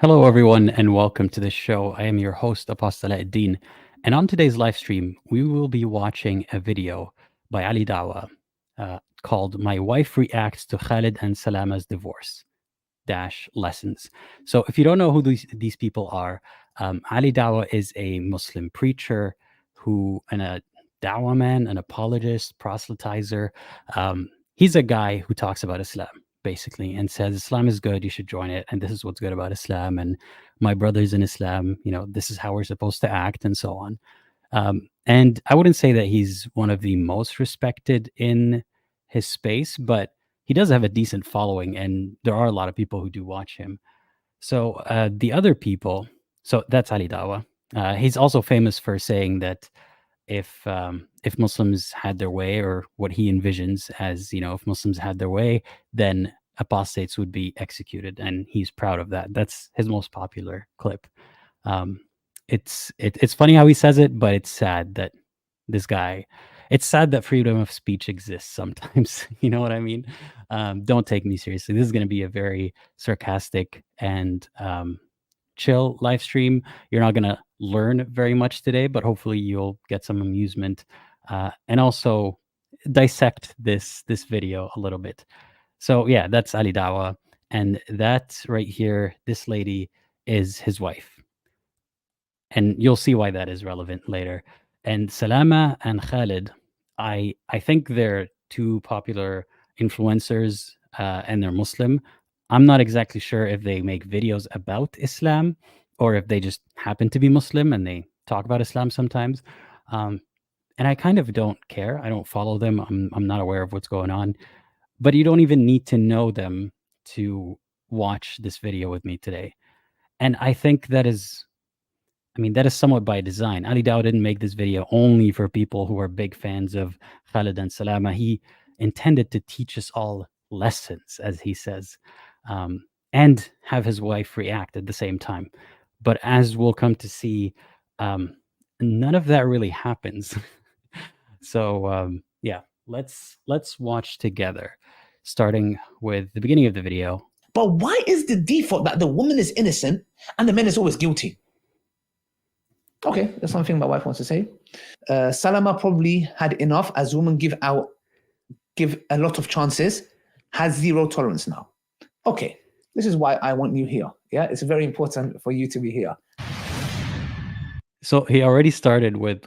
Hello, everyone, and welcome to the show. I am your host, Apostle Din. And on today's live stream, we will be watching a video by Ali Dawah called My Wife Reacts to Khalid and Salama's Divorce dash lessons. So if you don't know who these people are, Ali Dawah is a Muslim preacher and a Dawah man, an apologist, proselytizer. He's a guy who talks about Islam basically and says Islam is good, you should join it, and this is what's good about Islam, and my brothers in Islam, this is how we're supposed to act, and so on. And I wouldn't say that he's one of the most respected in his space, but he does have a decent following, and there are a lot of people who do watch him. So the other people, so that's Ali Dawah. He's also famous for saying that if Muslims had their way, or what he envisions as, if Muslims had their way, then apostates would be executed, and he's proud of that. That's his most popular clip. It's funny how he says it, but it's sad that this guy. It's sad that freedom of speech exists sometimes. You know what I mean? Don't take me seriously. This is going to be a very sarcastic and chill live stream. You're not going to learn very much today, but hopefully you'll get some amusement and also dissect this video a little bit. So yeah, that's Ali Dawah, and that right here, this lady is his wife, and you'll see why that is relevant later. And Salama and Khalid, I think they're two popular influencers, and they're Muslim. I'm not exactly sure if they make videos about Islam or if they just happen to be Muslim and they talk about Islam sometimes. And I kind of don't care. I don't follow them. I'm not aware of what's going on. But you don't even need to know them to watch this video with me today. And I think that is somewhat by design. Ali Dawah didn't make this video only for people who are big fans of Khalid and Salama. He intended to teach us all lessons, as he says, and have his wife react at the same time. But as we'll come to see, none of that really happens. So yeah, let's watch together, starting with the beginning of the video. But why is the default that the woman is innocent and the man is always guilty? Okay, that's something my wife wants to say. Salama probably had enough, as women give a lot of chances, has zero tolerance now. Okay, this is why I want you here. Yeah, it's very important for you to be here. So he already started with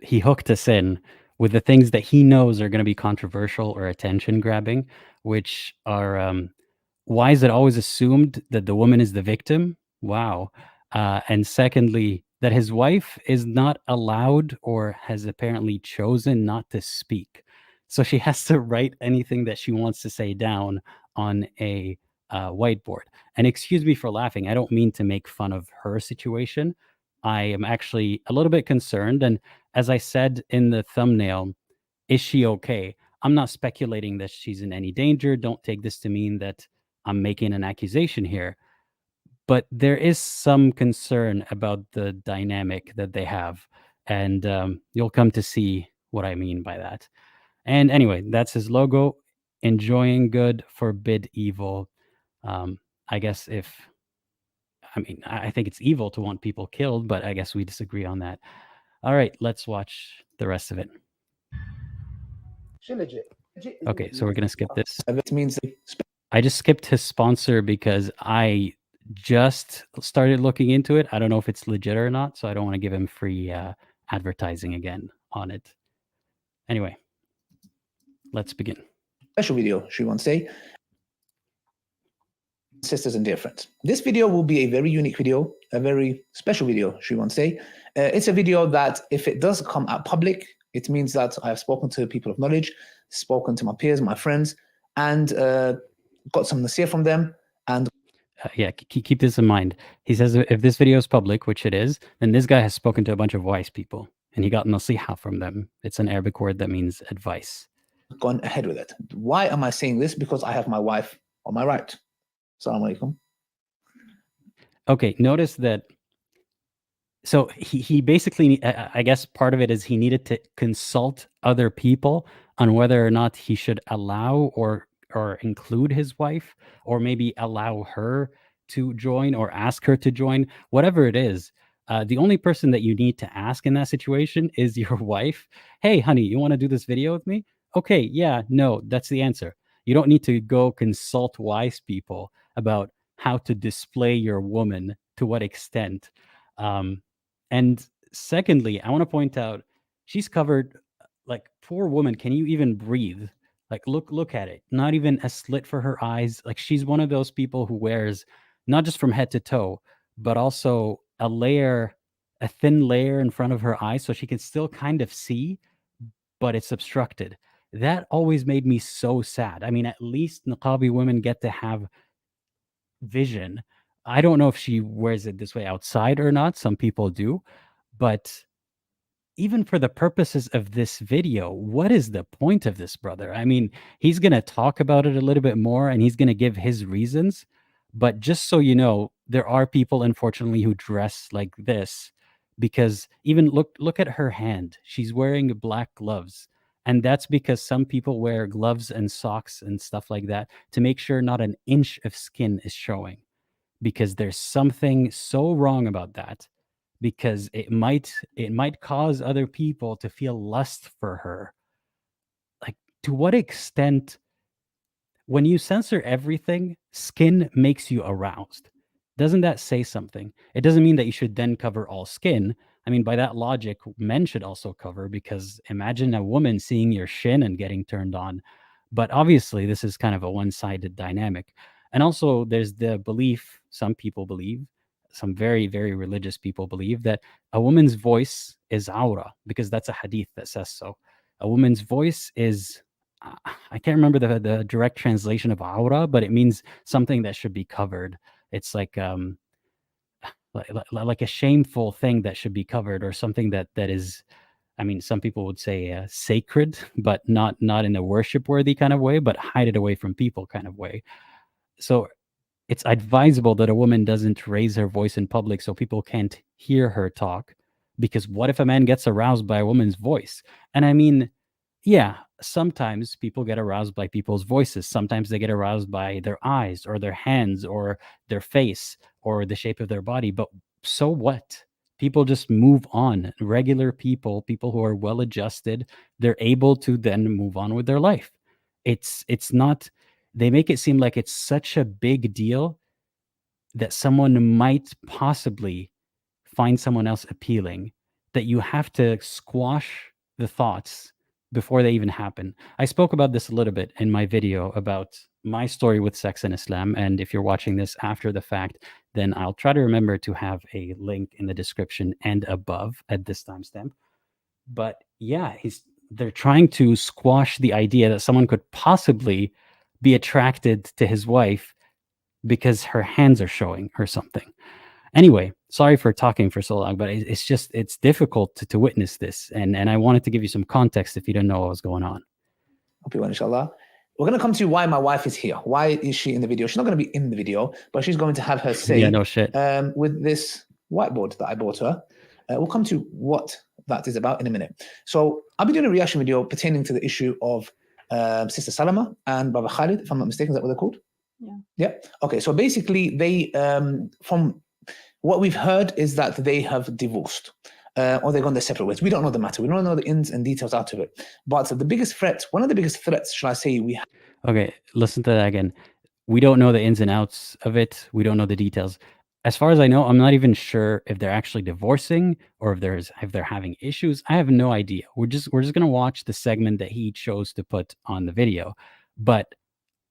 he hooked us in with the things that he knows are going to be controversial or attention grabbing, which are why is it always assumed that the woman is the victim? Wow. And secondly, that his wife is not allowed or has apparently chosen not to speak. So she has to write anything that she wants to say down on a whiteboard. And excuse me for laughing. I don't mean to make fun of her situation. I am actually a little bit concerned. And as I said in the thumbnail, is she okay? I'm not speculating that she's in any danger. Don't take this to mean that I'm making an accusation here. But there is some concern about the dynamic that they have. And you'll come to see what I mean by that. And anyway, that's his logo. Enjoying good, forbid evil. I guess I think it's evil to want people killed, but I guess we disagree on that. All right, let's watch the rest of it. Okay, so we're going to skip this. It means I just skipped his sponsor because I just started looking into it. I don't know if it's legit or not, so I don't want to give him free advertising again on it. Anyway, let's begin. Special video, she wants to say. Sisters and dear friends. This video will be a very unique video, a very special video, she wants to say. It's a video that if it does come out public, it means that I have spoken to people of knowledge, spoken to my peers, my friends, and got some nasir from them. And yeah, keep this in mind. He says if this video is public, which it is, then this guy has spoken to a bunch of wise people and he got nasiha from them. It's an Arabic word that means advice. Gone ahead with it. Why am I saying this? Because I have my wife on my right. Assalamu alaikum. Okay, notice that. So he basically, I guess part of it is he needed to consult other people on whether or not he should allow or include his wife, or maybe allow her to join or ask her to join, whatever it is. The only person that you need to ask in that situation is your wife. Hey, honey, you want to do this video with me? Okay, yeah, no, that's the answer. You don't need to go consult wise people about how to display your woman to what extent. Um, and secondly, I want to point out she's covered, like, poor woman, can you even breathe? Like, look at it. Not even a slit for her eyes. Like, she's one of those people who wears not just from head to toe, but also a thin layer in front of her eyes so she can still kind of see, but it's obstructed. That always made me so sad. I mean, at least niqabi women get to have vision. I don't know if she wears it this way outside or not. Some people do, but even for the purposes of this video, what is the point of this, brother? I mean, he's going to talk about it a little bit more and he's going to give his reasons. But just so you know, there are people, unfortunately, who dress like this because even look at her hand. She's wearing black gloves. And that's because some people wear gloves and socks and stuff like that to make sure not an inch of skin is showing, because there's something so wrong about that, because it might cause other people to feel lust for her. Like, to what extent, when you censor everything, skin makes you aroused. Doesn't that say something? It doesn't mean that you should then cover all skin. I mean, by that logic, men should also cover, because imagine a woman seeing your shin and getting turned on. But obviously, this is kind of a one sided dynamic. And also, there's the belief, some people believe, some very, very religious people believe, that a woman's voice is aura, because that's a hadith that says so. A woman's voice is, I can't remember the direct translation of aura, but it means something that should be covered. It's like a shameful thing that should be covered, or something that is, I mean, some people would say sacred, but not in a worship worthy kind of way, but hide it away from people kind of way. So it's advisable that a woman doesn't raise her voice in public so people can't hear her talk, because what if a man gets aroused by a woman's voice? And I mean, yeah, sometimes people get aroused by people's voices. Sometimes they get aroused by their eyes or their hands or their face or the shape of their body. But so what? People just move on. Regular people, people who are well adjusted, they're able to then move on with their life. It's not, they make it seem like it's such a big deal that someone might possibly find someone else appealing, that you have to squash the thoughts before they even happen. I spoke about this a little bit in my video about my story with sex in Islam. And if you're watching this after the fact, then I'll try to remember to have a link in the description and above at this timestamp. But yeah, they're trying to squash the idea that someone could possibly be attracted to his wife because her hands are showing or something. Anyway, sorry for talking for so long, but it's just, it's difficult to witness this, and I wanted to give you some context if you don't know what was going on. Hope you will, inshallah. We're going to come to why my wife is here. Why is she in the video? She's not going to be in the video, but she's going to have her say Yeah, no shit. With this whiteboard that I bought her. We'll come to what that is about in a minute. So I'll be doing a reaction video pertaining to the issue of Sister Salama and Brother Khalid, if I'm not mistaken. Is that what they're called? Yeah. Yeah. Okay. So basically, they, from what we've heard, is that they have divorced. Or they've gone their separate ways. We don't know the matter. We don't know the ins and details out of it. But the biggest threat, one of the biggest threats, shall I say, we have. Okay, listen to that again. We don't know the ins and outs of it. We don't know the details. As far as I know, I'm not even sure if they're actually divorcing or if they're having issues. I have no idea. We're just gonna watch the segment that he chose to put on the video. But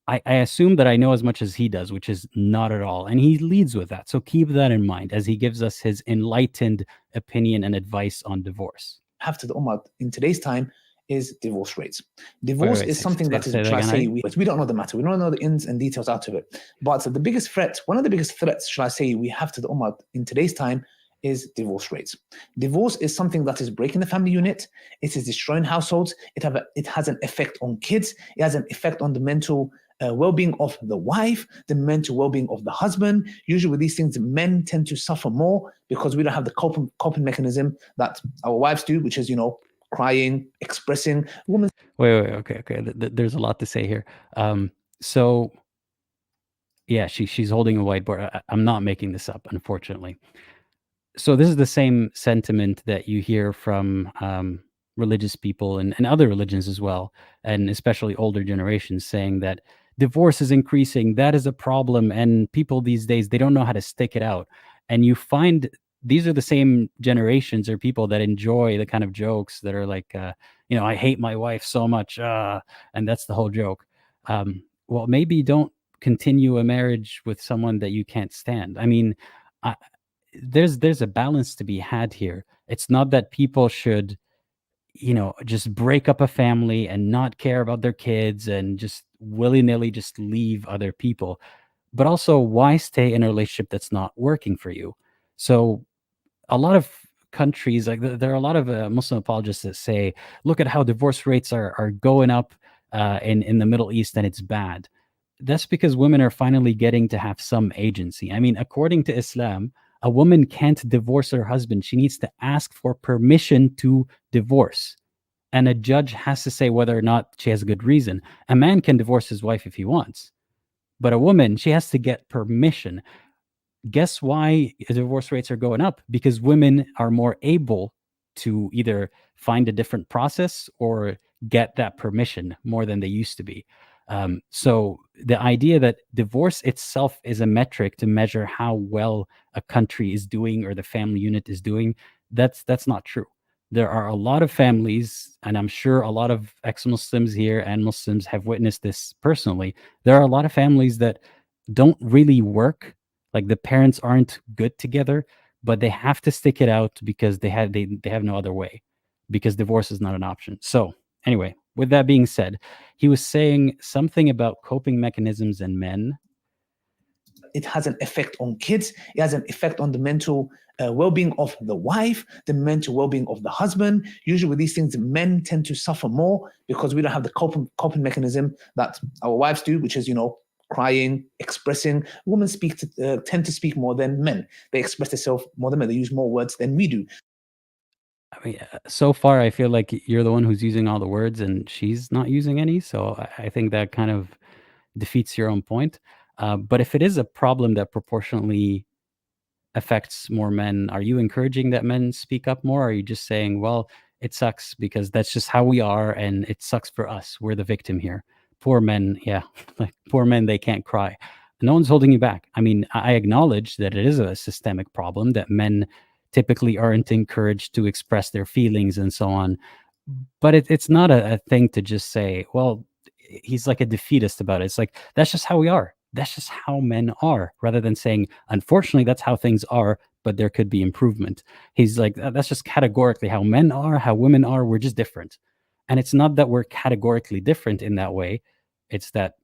I assume that I know as much as he does, which is not at all. And he leads with that. So keep that in mind as he gives us his enlightened opinion and advice on divorce. Have to the Ummah in today's time is divorce rates. Divorce is something that is, shall I say, we don't know the matter. We don't know the ins and details out of it. But the biggest threat, one of the biggest threats, shall I say, we have to the Ummah in today's time is divorce rates. Divorce is something that is breaking the family unit. It is destroying households. It has an effect on kids. It has an effect on the mental well-being of the wife, the mental well-being of the husband. Usually with these things, men tend to suffer more because we don't have the coping mechanism that our wives do, which is, crying, expressing. Wait, okay. There's a lot to say here. So Yeah, she's holding a whiteboard. I'm not making this up, unfortunately. So this is the same sentiment that you hear from religious people and other religions as well, and especially older generations saying that divorce is increasing. That is a problem, and people these days they don't know how to stick it out. And you find these are the same generations or people that enjoy the kind of jokes that are like, I hate my wife so much, and that's the whole joke. Well, maybe don't continue a marriage with someone that you can't stand. I mean, there's a balance to be had here. It's not that people should, just break up a family and not care about their kids and just willy-nilly just leave other people. But also, why stay in a relationship that's not working for you? So a lot of countries, like there are a lot of Muslim apologists that say, look at how divorce rates are going up in the Middle East, and it's bad. That's because women are finally getting to have some agency. I mean, according to Islam, a woman can't divorce her husband. She needs to ask for permission to divorce. And a judge has to say whether or not she has a good reason. A man can divorce his wife if he wants, but a woman, she has to get permission. Guess why divorce rates are going up? Because women are more able to either find a different process or get that permission more than they used to be. So the idea that divorce itself is a metric to measure how well a country is doing or the family unit is doing, that's not true. There are a lot of families, and I'm sure a lot of ex-Muslims here and Muslims have witnessed this personally. There are a lot of families that don't really work, like the parents aren't good together, but they have to stick it out because they have no other way, because divorce is not an option. So anyway, with that being said, he was saying something about coping mechanisms in men. It has an effect on kids. It has an effect on the mental well-being of the wife, the mental well-being of the husband. Usually with these things, men tend to suffer more because we don't have the coping mechanism that our wives do, which is, crying, expressing. Women tend to speak more than men. They express themselves more than men. They use more words than we do. I mean, so far, I feel like you're the one who's using all the words and she's not using any. So I think that kind of defeats your own point. But if it is a problem that proportionally affects more men, are you encouraging that men speak up more? Or are you just saying, well, it sucks because that's just how we are and it sucks for us. We're the victim here. Poor men, yeah, like poor men, they can't cry. No one's holding you back. I mean, I acknowledge that it is a systemic problem that men typically aren't encouraged to express their feelings and so on. But it's not a thing to just say, well, he's like a defeatist about it. It's like, that's just how we are. That's just how men are, rather than saying, unfortunately, that's how things are, but there could be improvement. He's like, that's just categorically how men are, how women are. We're just different. And it's not that we're categorically different in that way. It's that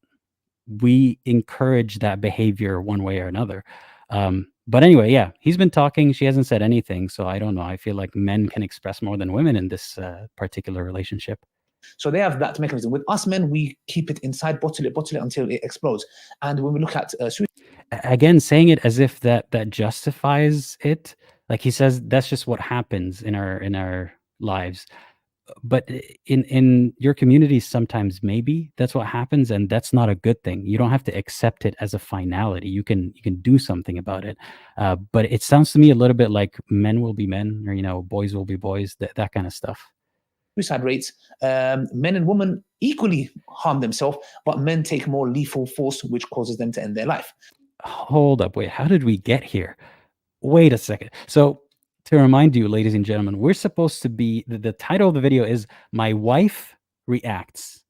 we encourage that behavior one way or another. But anyway, yeah, he's been talking. She hasn't said anything. So I don't know. I feel like men can express more than women in this particular relationship. So they have that mechanism. With us men, we keep it inside, bottle it until it explodes. And when we look at Again, saying it as if that justifies it, like he says, that's just what happens in our lives. But in your communities, sometimes maybe that's what happens, and that's not a good thing. You don't have to accept it as a finality. You can do something about it. But it sounds to me a little bit like men will be men, or boys will be boys. That kind of stuff. suicide rates, men and women equally harm themselves, but men take more lethal force, which causes them to end their life. Hold up, wait. How did we get here? Wait a second. So to remind you, ladies and gentlemen, we're supposed to be the title of the video is "My Wife Reacts."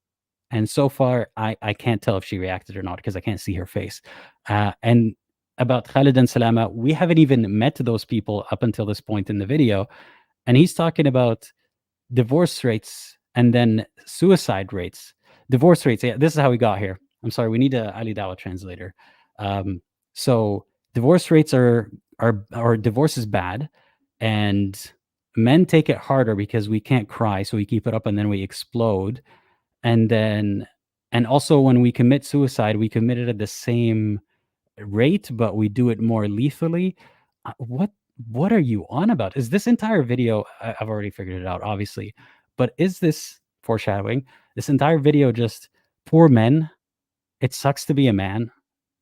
And so far, I can't tell if she reacted or not because I can't see her face. And about Khalid and Salama, we haven't even met those people up until this point in the video. And he's talking about divorce rates and then suicide rates. Divorce rates, yeah, this is how we got here. I'm sorry, we need a Ali Dawah translator. So divorce rates or divorce is bad, and men take it harder because we can't cry, so we keep it up and then we explode. And also when we commit suicide, we commit it at the same rate, but we do it more lethally. What are you on about? Is this entire video, I've already figured it out, obviously, but is this foreshadowing? This entire video just poor men? It sucks to be a man.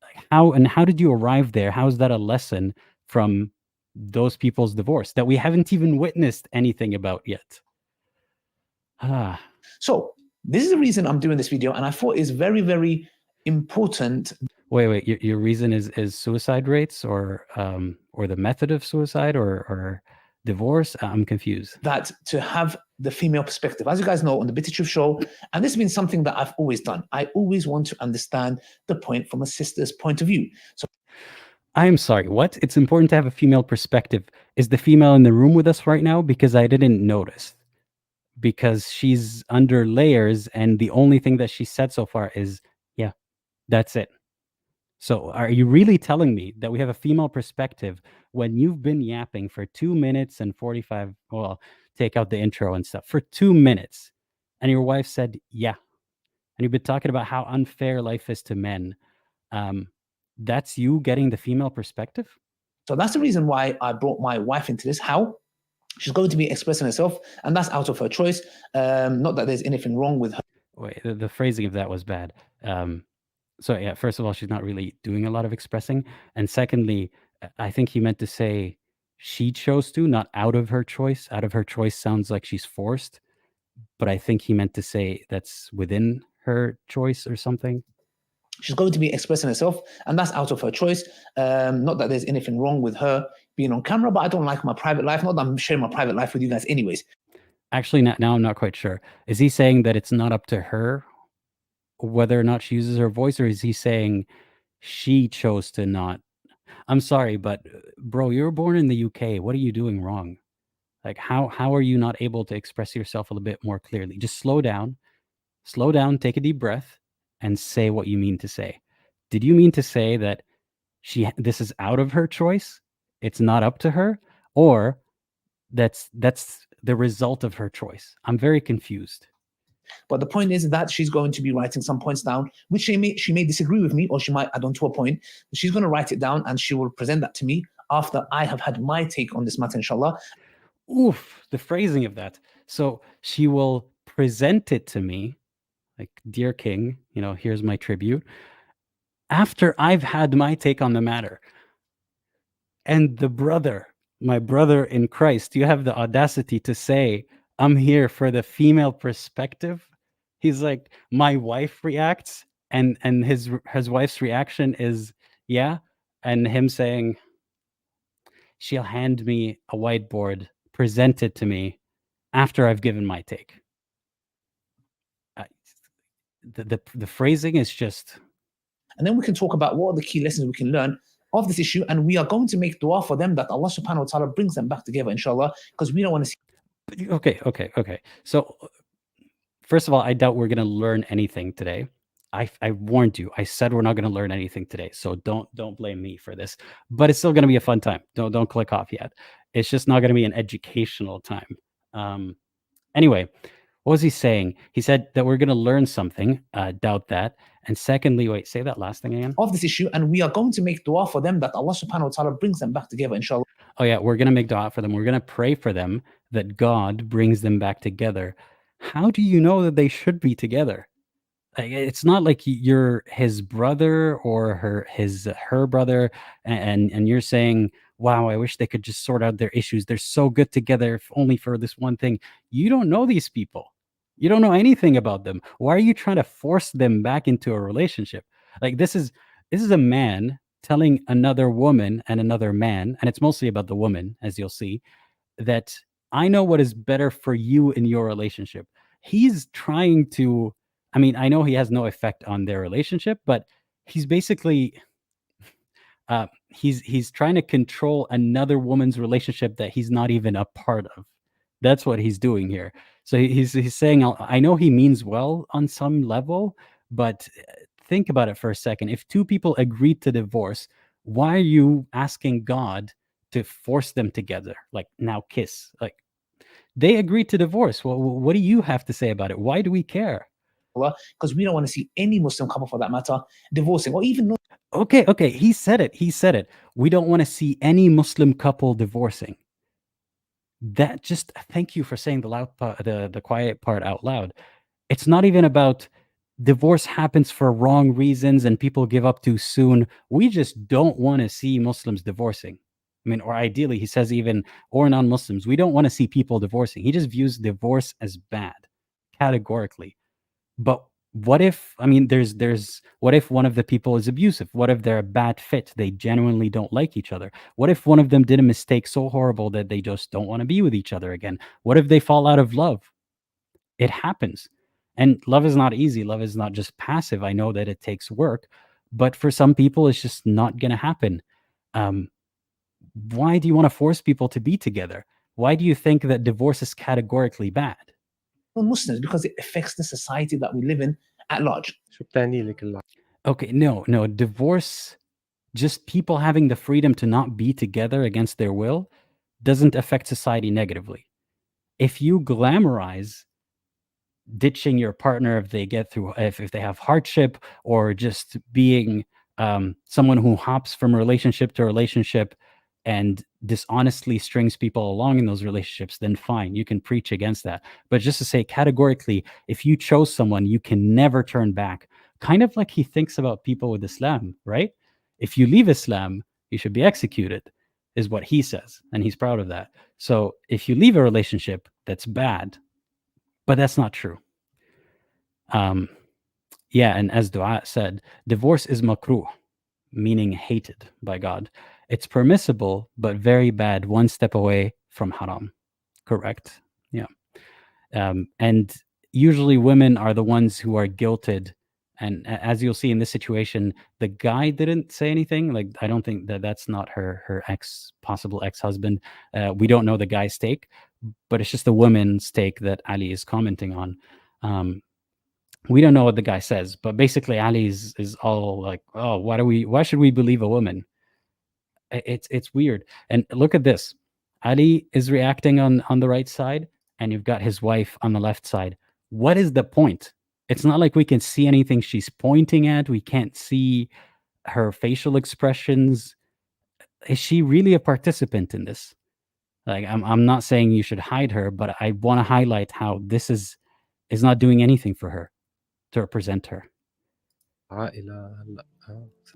Like, How did you arrive there? How is that a lesson from those people's divorce that we haven't even witnessed anything about yet? Ah, So this is the reason I'm doing this video, and I thought it's very, very important wait. Your reason is suicide rates or the method of suicide or divorce? I'm confused. that to have the female perspective. As you guys know, on the Bitter Truth Show, and this has been something that I've always done. I always want to understand the point from a sister's point of view. So I'm sorry, what? It's important to have a female perspective. Is the female in the room with us right now? Because I didn't notice. Because she's under layers, and the only thing that she said so far is, yeah, that's it. So are you really telling me that we have a female perspective when you've been yapping for 2 minutes and 45, well, take out the intro and stuff, for 2 minutes, and your wife said, "Yeah," and you've been talking about how unfair life is to men. Um, that's you getting the female perspective? So that's the reason why I brought my wife into this. How? She's going to be expressing herself, and that's out of her choice. Not that there's anything wrong with her. Wait, the phrasing of that was bad. So yeah, first of all, she's not really doing a lot of expressing, and secondly, I think he meant to say she chose to, not out of her choice. Out of her choice sounds like she's forced, but I think he meant to say that's within her choice or something. She's going to be expressing herself, and that's out of her choice. Not that there's anything wrong with her being on camera, but I don't like my private life. Not that I'm sharing my private life with you guys, anyways. Actually, now I'm not quite sure. Is he saying that it's not up to her whether or not she uses her voice, or is he saying she chose to not? I'm sorry, but bro, you were born in the UK. What are you doing wrong? Like, how are you not able to express yourself a little bit more clearly? Just slow down, take a deep breath, and say what you mean to say. Did you mean to say that this is out of her choice? It's not up to her, or that's the result of her choice? I'm very confused. But the point is that she's going to be writing some points down, which she may disagree with me, or she might add on to a point. She's going to write it down, and she will present that to me after I have had my take on this matter, inshallah. Oof, the phrasing of that. So she will present it to me, like, dear king, here's my tribute, after I've had my take on the matter. And my brother in Christ, you have the audacity to say, I'm here for the female perspective. He's like, my wife reacts, and his wife's reaction is, yeah, and him saying, she'll hand me a whiteboard, present it to me after I've given my take. The phrasing is just. And then we can talk about what are the key lessons we can learn of this issue, and we are going to make dua for them that Allah subhanahu wa ta'ala brings them back together, inshallah, because we don't want to see. Okay. So, first of all, I doubt we're going to learn anything today. I warned you. I said we're not going to learn anything today. So don't blame me for this. But it's still going to be a fun time. Don't click off yet. It's just not going to be an educational time. Anyway, what was he saying? He said that we're going to learn something. Doubt that. And secondly, wait, say that last thing again. Of this issue, and we are going to make dua for them that Allah subhanahu wa ta'ala brings them back together, inshallah. Oh yeah, we're going to make dua for them. We're going to pray for them that God brings them back together. How do you know that they should be together? Like, it's not like you're his brother or her brother, and you're saying, wow, I wish they could just sort out their issues. They're so good together, if only for this one thing. You don't know these people. You don't know anything about them. Why are you trying to force them back into a relationship? Like, this is a man telling another woman and another man, and it's mostly about the woman, as you'll see, that I know what is better for you in your relationship. He's trying to, I mean, I know he has no effect on their relationship, but he's basically he's trying to control another woman's relationship that he's not even a part of. That's what he's doing here. So he's saying, I know he means well on some level, but think about it for a second. If two people agreed to divorce, why are you asking God to force them together? Like, now kiss. Like, they agreed to divorce. Well, what do you have to say about it? Why do we care? Because we don't want to see any Muslim couple, for that matter, divorcing, or even. Okay. He said it. We don't want to see any Muslim couple divorcing. That, just thank you for saying the loud part, the quiet part out loud. It's not even about divorce happens for wrong reasons and people give up too soon. We just don't want to see Muslims divorcing. I mean, or ideally, he says even, or non-Muslims, we don't want to see people divorcing. He just views divorce as bad, categorically. But what if, I mean, there's what if one of the people is abusive? What if they're a bad fit? They genuinely don't like each other. What if one of them did a mistake so horrible that they just don't want to be with each other again? What if they fall out of love? It happens. And love is not easy. Love is not just passive. I know that it takes work, but for some people, it's just not going to happen. Um, why do you want to force people to be together? Why do you think that divorce is categorically bad? Muslims, because it affects the society that we live in at large. شو بتعني لك Okay, no, divorce, just people having the freedom to not be together against their will, doesn't affect society negatively. If you glamorize ditching your partner if they get through, if they have hardship, or just being someone who hops from relationship to relationship and dishonestly strings people along in those relationships, then fine, you can preach against that. But just to say categorically, if you chose someone, you can never turn back. Kind of like he thinks about people with Islam, right? If you leave Islam, you should be executed, is what he says, and he's proud of that. So if you leave a relationship, that's bad, but that's not true. Yeah, and as Dawah said, divorce is makruh, meaning hated by God. It's permissible, but very bad, one step away from haram. Correct. Yeah. And usually women are the ones who are guilted. And as you'll see in this situation, the guy didn't say anything. Like, I don't think that that's not her possible ex-husband. We don't know the guy's take, but it's just the woman's take that Ali is commenting on. We don't know what the guy says, but basically Ali is all like, oh, why should we believe a woman? It's weird. And look at this. Ali is reacting on the right side, and you've got his wife on the left side. What is the point? It's not like we can see anything she's pointing at. We can't see her facial expressions. Is she really a participant in this? Like, I'm not saying you should hide her, but I want to highlight how this is not doing anything for her to represent her. عائلة هلا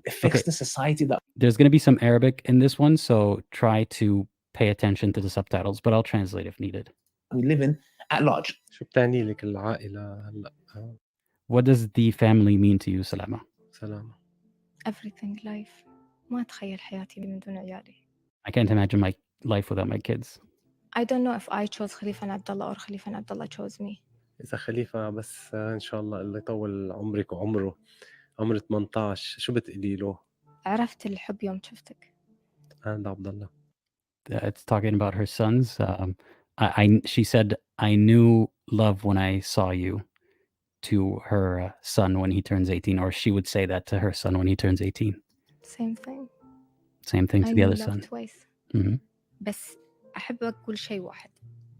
Affects Okay. the society that There's going to be some Arabic in this one, so try to pay attention to the subtitles, but I'll translate if needed. we live in at large. شو بتعني لك العائلة هلا What does the family mean to you, Salama? سلامة everything life. ما أتخيل حياتي من دون عيالي. I can't imagine my life without my kids. I don't know if I chose Khalifa Abdullah or Khalifa Abdullah chose me. إذا خليفة بس إن شاء الله الله يطول عمرك وعمره عمر 18 شو بتقولي له؟ عرفت الحب يوم شفتك. عند عبد الله. It's talking about her sons. She said, I knew love when I saw you, to her son when he turns 18, or she would say that to her son when he turns 18. Same thing. Same thing to I the knew other love son. twice. Mhm. بس أحب أقول شيء واحد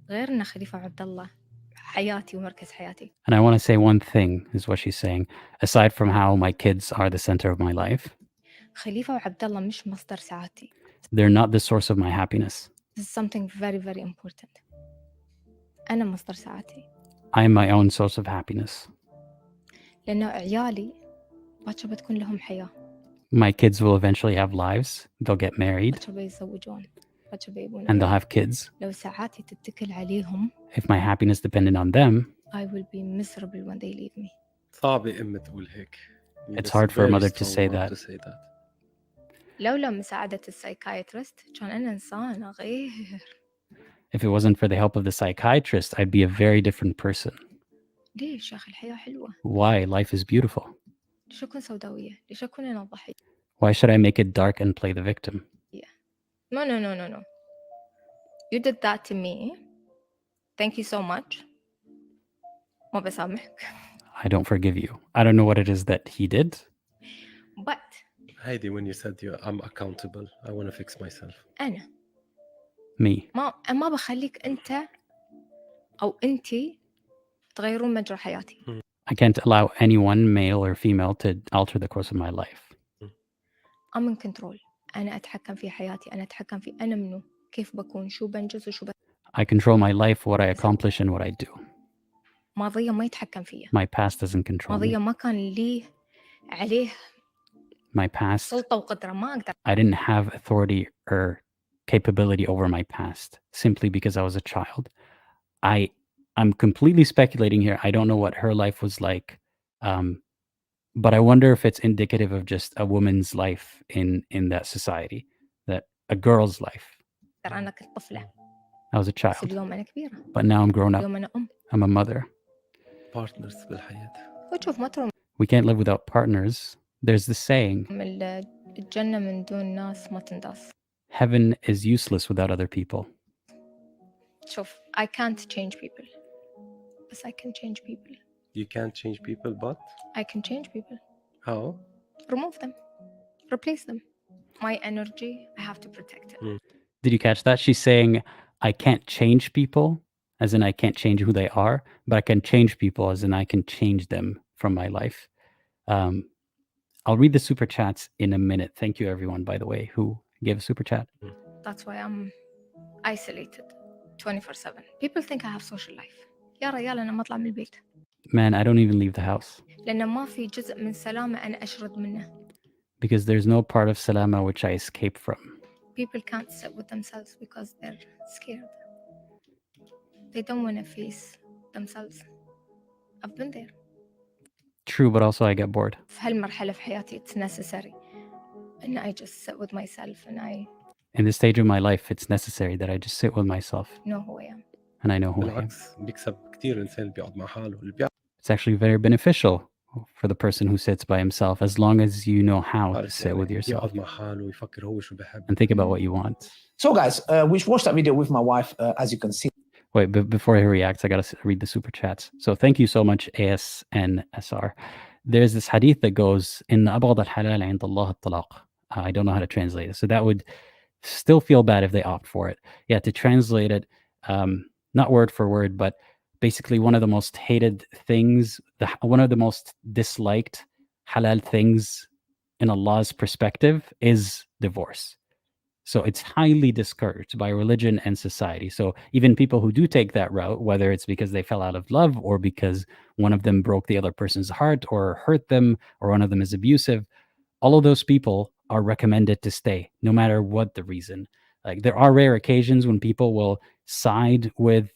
غير إن خليفة عبد الله حياتي ومركز حياتي. And I want to say one thing, is what she's saying, aside from how my kids are the center of my life, خليفة وعبد الله مش مصدر سعادتي. they're not the source of my happiness. This is something very very important. أنا مصدر سعادتي. I am my own source of happiness. لأنه عيالي باكر بتكون لهم حياة. My kids will eventually have lives. They'll get married باكر بيتزوجون. باكر بيبون. and they'll have kids. لو ساعاتي تتكل عليهم. If my happiness depended on them, I will be miserable when they leave me. صعبة أم تقول هيك. It's hard for a mother to say that. لولا مساعدة السايكايترست كان أنا إنسانة غير. if it wasn't for the help of the psychiatrist, I'd be a very different person. ليش يا أخي الحياة حلوة؟ Why? Life is beautiful. ليش أكون سوداوية؟ ليش أكون أنا الضحية؟ Why should I make it dark and play the victim? No. You did that to me. Thank you so much. ما بسامحك. I don't forgive you. I don't know what it is that he did. But Heidi, when you said I'm accountable, I want to fix myself. أنا Me. ما بخليك أنت أو أنتي تغيرون مجرى حياتي. I can't allow anyone, male or female, to alter the course of my life. I'm in control. أنا أتحكم في حياتي. أنا أتحكم في أنا منو كيف بكون شو بنجز وشو I control my life, what I accomplish and what I do. ماضية ما يتحكم فيه، My past doesn't control ماضية me. ما كان لي عليه My past, سلطة وقدرة، ما أقدر. I didn't have authority or capability over my past simply because I was a child. I'm completely speculating here. I don't know what her life was like. But I wonder if it's indicative of just a woman's life in that society, that a girl's life. أنا كنت طفلة I was a بس child, اليوم أنا كبيرة، but now I'm grown up. اليوم أنا أم. I'm a mother. بارتنرز بالحياة. وشوف ما تروم We can't live without partners. There's the saying, الجنة من دون ناس ما تنداس. heaven is useless without other people. شوف I can't change people بس I can change people. You can't change people but I can change people. how? Remove them. Replace them. My energy, I have to protect it. Did you catch that? She's saying, I can't change people, as in I can't change who they are, but I can change people, as in I can change them from my life. I'll read the super chats in a minute. Thank you, everyone, by the way, who gave a super chat. That's why I'm isolated 24/7. People think I have social life. يا ريال أنا ما أطلع من البيت Man, I don't even leave the house لأن ما في جزء من سلامة أنا أشرد منه. because there's no part of Salama which I escape from. People can't sit with themselves because they're scared. They don't want to face themselves. I've been there. True, but also I get bored. في هالمرحلة في حياتي it's necessary and I just sit with myself and I In this stage of my life, it's necessary that I just sit with myself know who I am. and I know who I am. بالعكس بيكسب كتير إنسان اللي بيقعد مع حاله اللي بيعرف It's actually very beneficial for the person who sits by himself as long as you know how to sit with yourself يقعد مع حاله ويفكر هو شو بحب. and think about what you want. So, guys, we watched that video with my wife, as you can see. Wait, before he reacts, I gotta read the super chats. So thank you so much, ASNSR. There's this hadith that goes, "In أبغض الحلال عند الله الطلاق." I don't know how to translate it, so that would still feel bad if they opt for it. Yeah, to translate it, not word for word, but basically one of the most hated things, one of the most disliked halal things in Allah's perspective is divorce. So it's highly discouraged by religion and society. So even people who do take that route, whether it's because they fell out of love or because one of them broke the other person's heart or hurt them or one of them is abusive, all of those people are recommended to stay no matter what the reason. Like there are rare occasions when people will side with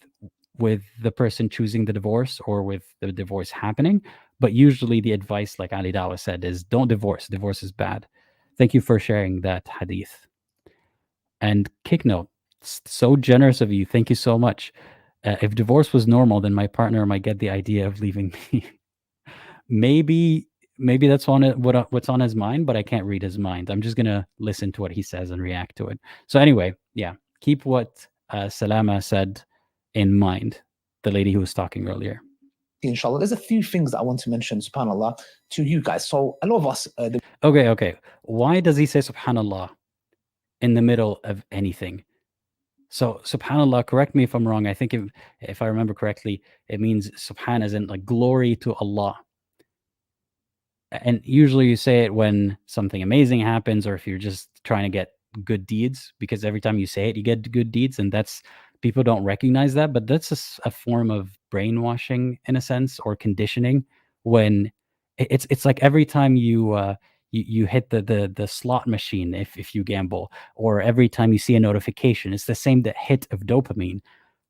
the person choosing the divorce or with the divorce happening, but usually the advice, like Ali Dawah said, is don't divorce. Divorce is bad. Thank you for sharing that hadith. And Kicknote, so generous of you. Thank you so much. If divorce was normal, then my partner might get the idea of leaving me. Maybe that's what's on his mind, but I can't read his mind. I'm just gonna listen to what he says and react to it. So anyway, yeah, keep what Salama said in mind, the lady who was talking earlier. Inshallah, there's a few things that I want to mention, subhanAllah, to you guys. So a lot of us, Okay. Why does he say subhanallah in the middle of anything? So subhanallah, correct me if I'm wrong. I think if I remember correctly, it means subhan as in like glory to Allah. And usually you say it when something amazing happens or if you're just trying to get good deeds, because every time you say it, you get good deeds. And that's, people don't recognize that, but that's a form of brainwashing in a sense, or conditioning, when it's like every time you hit the slot machine, if you gamble, or every time you see a notification, it's the same hit of dopamine.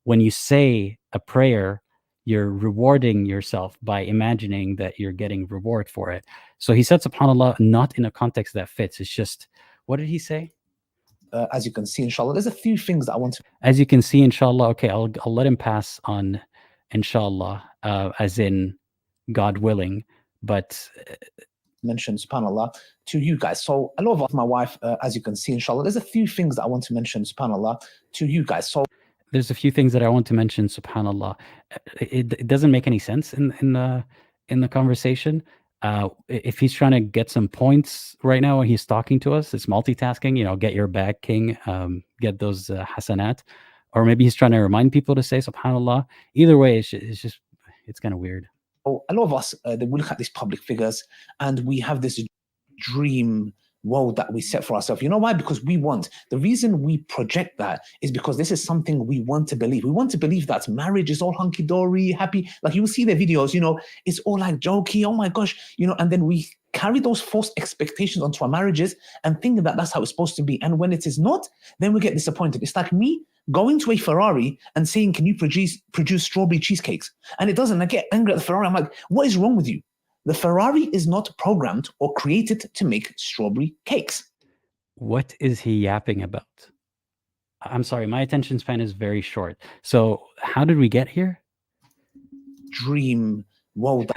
When you say a prayer, you're rewarding yourself by imagining that you're getting reward for it. So he said subhanallah not in a context that fits. It's just, what did he say? As you can see, inshallah, there's a few things that I want to. As you can see, inshallah. Okay, I'll let him pass on inshallah, as in God willing, but mention, subhanallah, to you guys. So a lot of my wife, as you can see, inshallah, there's a few things that I want to mention, subhanallah, to you guys. So there's a few things that I want to mention, subhanallah. It doesn't make any sense in the conversation. If he's trying to get some points right now when he's talking to us, it's multitasking, get your bag, king, get those hasanat. Or maybe he's trying to remind people to say subhanallah. Either way, it's kind of weird. A lot of us, we look at these public figures and we have this dream world that we set for ourselves. You know why? Because the reason we project that is because this is something we want to believe. We want to believe that marriage is all hunky-dory, happy. Like you will see their videos, it's all like jokey, oh my gosh, and then we carry those false expectations onto our marriages and think that that's how it's supposed to be. And when it is not, then we get disappointed. It's like me going to a Ferrari and saying, can you produce strawberry cheesecakes? And it doesn't. I get angry at the Ferrari. I'm like, what is wrong with you? The Ferrari is not programmed or created to make strawberry cakes. What is he yapping about? I'm sorry, my attention span is very short. So how did we get here? Dream world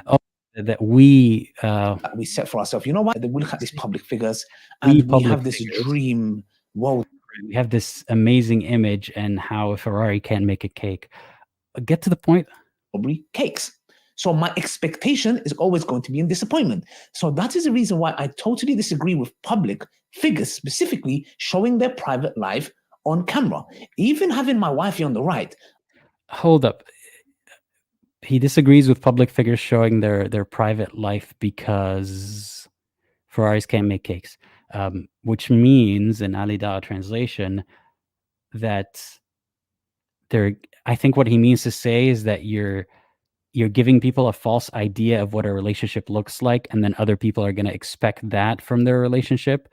That we that we set for ourselves. You know why? We look at these public figures and we have this dream world. We have this amazing image and how a Ferrari can't make a cake. Get to the point. Strawberry cakes. So my expectation is always going to be in disappointment. So that is the reason why I totally disagree with public figures, specifically showing their private life on camera. Even having my wifey on the right. Hold up. He disagrees with public figures showing their private life because Ferraris can't make cakes, which means, in Ali Dawah translation, that I think what he means to say is that you're giving people a false idea of what a relationship looks like, and then other people are going to expect that from their relationship.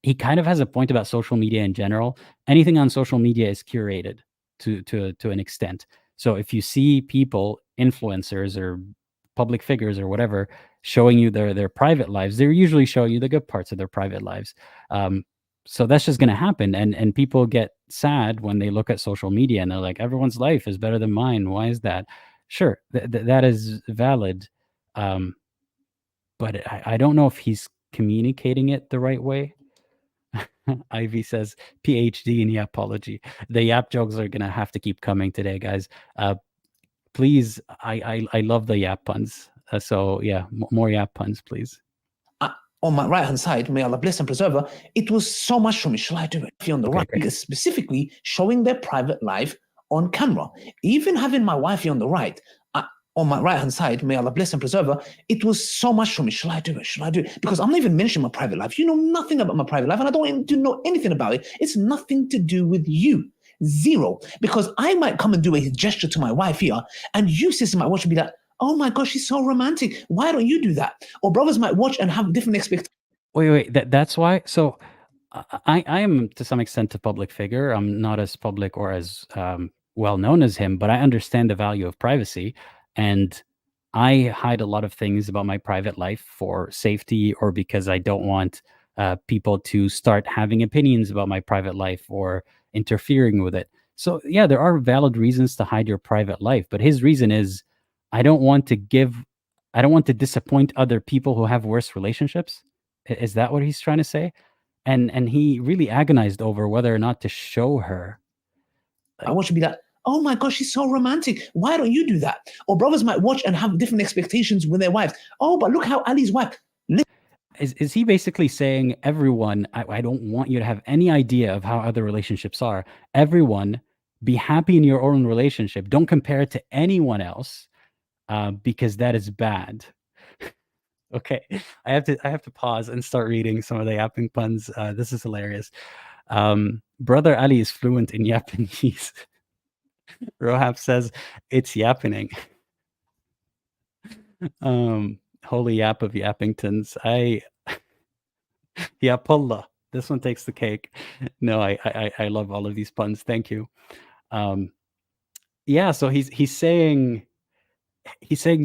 He kind of has a point about social media in general. Anything on social media is curated to an extent. So if you see people, influencers or public figures or whatever, showing you their private lives, they're usually showing you the good parts of their private lives. So that's just going to happen. And people get sad when they look at social media and they're like, everyone's life is better than mine. Why is that? Sure, that is valid. But I don't know if he's communicating it the right way. Ivy says PhD in yapology. The yap jokes are gonna have to keep coming today, guys. Please, I love the yap puns. So yeah, more yap puns, please. On my right hand side, may Allah bless and preserve her, it was so much for me. Shall I do it? On the right, because specifically showing their private life on camera. Even having my wifey on the right, on my right hand side, may Allah bless and preserve her, it was so much for me. Shall I do it? Shall I do it? Because I'm not even mentioning my private life. You know nothing about my private life, and I don't know anything about it. It's nothing to do with you. Zero. Because I might come and do a gesture to my wife here, and you, sister, might watch and be like, oh my gosh, she's so romantic. Why don't you do that? Or brothers might watch and have different expectations. Wait, that's why. So I am to some extent a public figure. I'm not as public or as well known as him, but I understand the value of privacy, and I hide a lot of things about my private life for safety or because I don't want people to start having opinions about my private life or interfering with it. So yeah, there are valid reasons to hide your private life, but his reason is I don't want to disappoint other people who have worse relationships. Is that what he's trying to say? And he really agonized over whether or not to show her. I want you to be like, oh my gosh, she's so romantic. Why don't you do that? Or brothers might watch and have different expectations with their wives. Oh, but look how Ali's wife. Is he basically saying, everyone, I don't want you to have any idea of how other relationships are. Everyone, be happy in your own relationship. Don't compare it to anyone else because that is bad. Okay, I have to pause and start reading some of the yapping puns. This is hilarious. Brother Ali is fluent in Japanese. Rohab says it's yappening. Holy yap of Yappingtons. Yapullah. This one takes the cake. No, I love all of these puns. Thank you. Yeah, so he's saying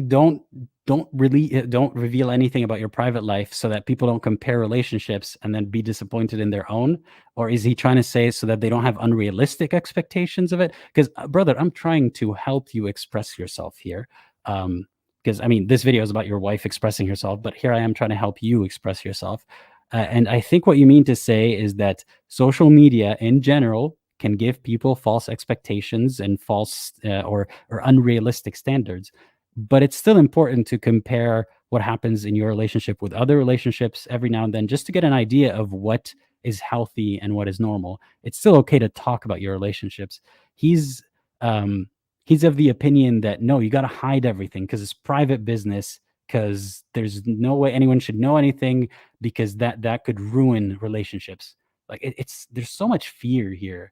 don't reveal anything about your private life so that people don't compare relationships and then be disappointed in their own. Or is he trying to say so that they don't have unrealistic expectations of it? Because brother, I'm trying to help you express yourself here. Because I mean, this video is about your wife expressing herself, but here I am trying to help you express yourself. And I think what you mean to say is that social media in general can give people false expectations and false or unrealistic standards. But it's still important to compare what happens in your relationship with other relationships every now and then, just to get an idea of what is healthy and what is normal. It's still okay to talk about your relationships. He's of the opinion that no, you got to hide everything because it's private business. because there's no way anyone should know anything, because that could ruin relationships. Like it's there's so much fear here.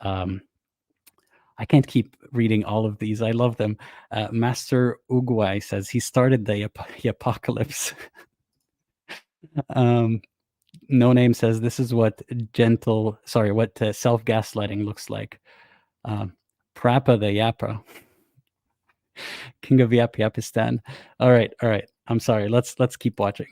I can't keep reading all of these. I love them. Master Uguay says he started the apocalypse. No Name says this is what self-gaslighting looks like. Prapa the Yapra. King of Yapistan. All right. I'm sorry. Let's keep watching.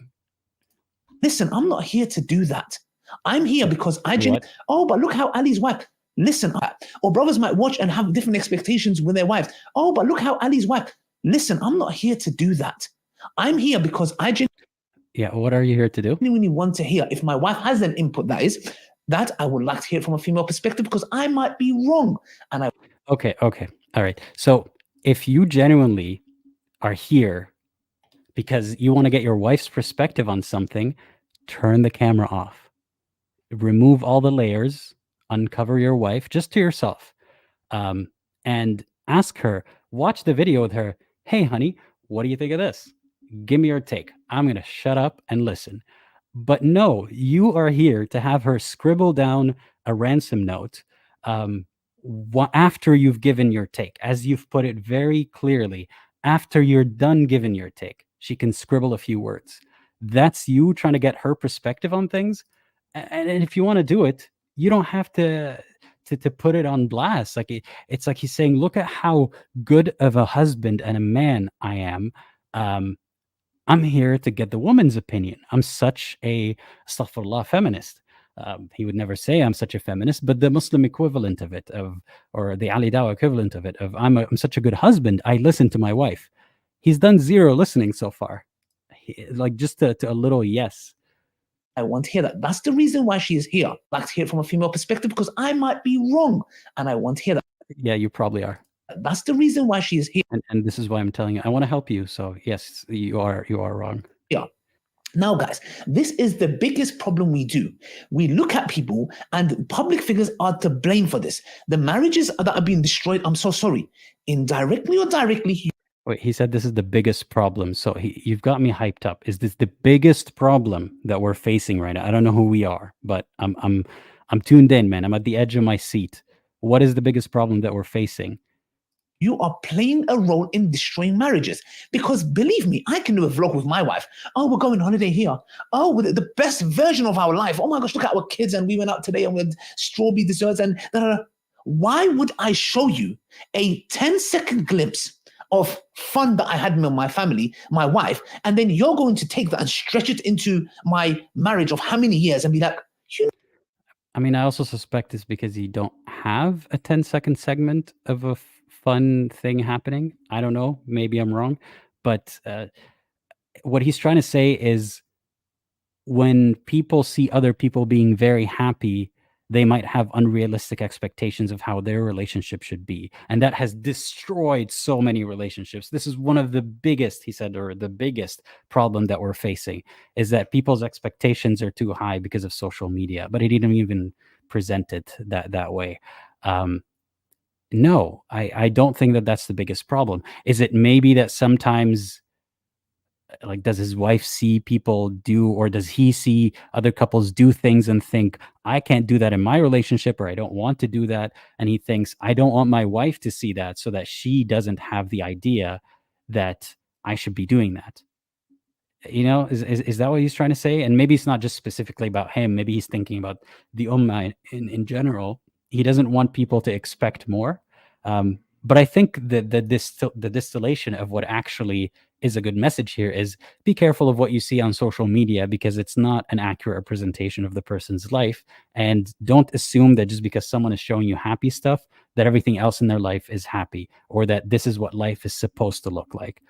Listen, I'm not here to do that. I'm here because What? oh, but look how Ali's wife. Listen, or brothers might watch and have different expectations with their wives. Oh, but look how Ali's wife. Listen, I'm not here to do that. I'm here because I Yeah, what are you here to do? genuinely want to hear. If my wife has an input, that I would like to hear from a female perspective, because I might be wrong. And Okay. All right. So if you genuinely are here because you want to get your wife's perspective on something, turn the camera off. Remove all the layers, uncover your wife just to yourself, and ask her, watch the video with her. Hey, honey, what do you think of this? Give me your take. I'm going to shut up and listen. But no, you are here to have her scribble down a ransom note after you've given your take, as you've put it very clearly. After you're done giving your take, she can scribble a few words. That's you trying to get her perspective on things. And if you want to do it, you don't have to put it on blast. Like it's like he's saying, look at how good of a husband and a man I am. I'm here to get the woman's opinion. I'm such a, astaghfirullah, feminist. He would never say I'm such a feminist, but the Muslim equivalent of it, or the Ali Dawah equivalent of it, I'm such a good husband. I listen to my wife. He's done zero listening so far. Like just to a little yes. I want to hear that. That's the reason why she is here. I'd like to hear it from a female perspective, because I might be wrong. And I want to hear that. Yeah, you probably are. That's the reason why she is here. And this is why I'm telling you, I want to help you. So yes, you are wrong. Yeah. Now, guys, this is the biggest problem we do. We look at people, and public figures are to blame for this. The marriages that are being destroyed, I'm so sorry, indirectly or directly. Wait, he said this is the biggest problem. So you've got me hyped up. Is this the biggest problem that we're facing right now? I don't know who we are, but I'm tuned in, man. I'm at the edge of my seat. What is the biggest problem that we're facing? You are playing a role in destroying marriages. Because believe me, I can do a vlog with my wife. Oh, we're going on holiday here. Oh, we're the best version of our life. Oh my gosh, look at our kids, and we went out today and we had strawberry desserts and Why would I show you a 10-second glimpse of fun that I had with my family, my wife, and then you're going to take that and stretch it into my marriage of how many years and be like, I mean, I also suspect it's because you don't have a 10-second segment of a fun thing happening. I don't know. Maybe I'm wrong. But what he's trying to say is when people see other people being very happy, they might have unrealistic expectations of how their relationship should be. And that has destroyed so many relationships. This is one of the biggest, he said, or the biggest problem that we're facing, is that people's expectations are too high because of social media. But he didn't even present it that way. No, I don't think that that's the biggest problem. Is it maybe that sometimes, like, does his wife see people do, or does he see other couples do things and think, I can't do that in my relationship, or I don't want to do that? And he thinks, I don't want my wife to see that, so that she doesn't have the idea that I should be doing that. You know, is that what he's trying to say? And maybe it's not just specifically about him. Maybe he's thinking about the ummah in general. He doesn't want people to expect more. But I think that the distillation of what actually is a good message here is be careful of what you see on social media, because it's not an accurate representation of the person's life. And don't assume that just because someone is showing you happy stuff, that everything else in their life is happy, or that this is what life is supposed to look like.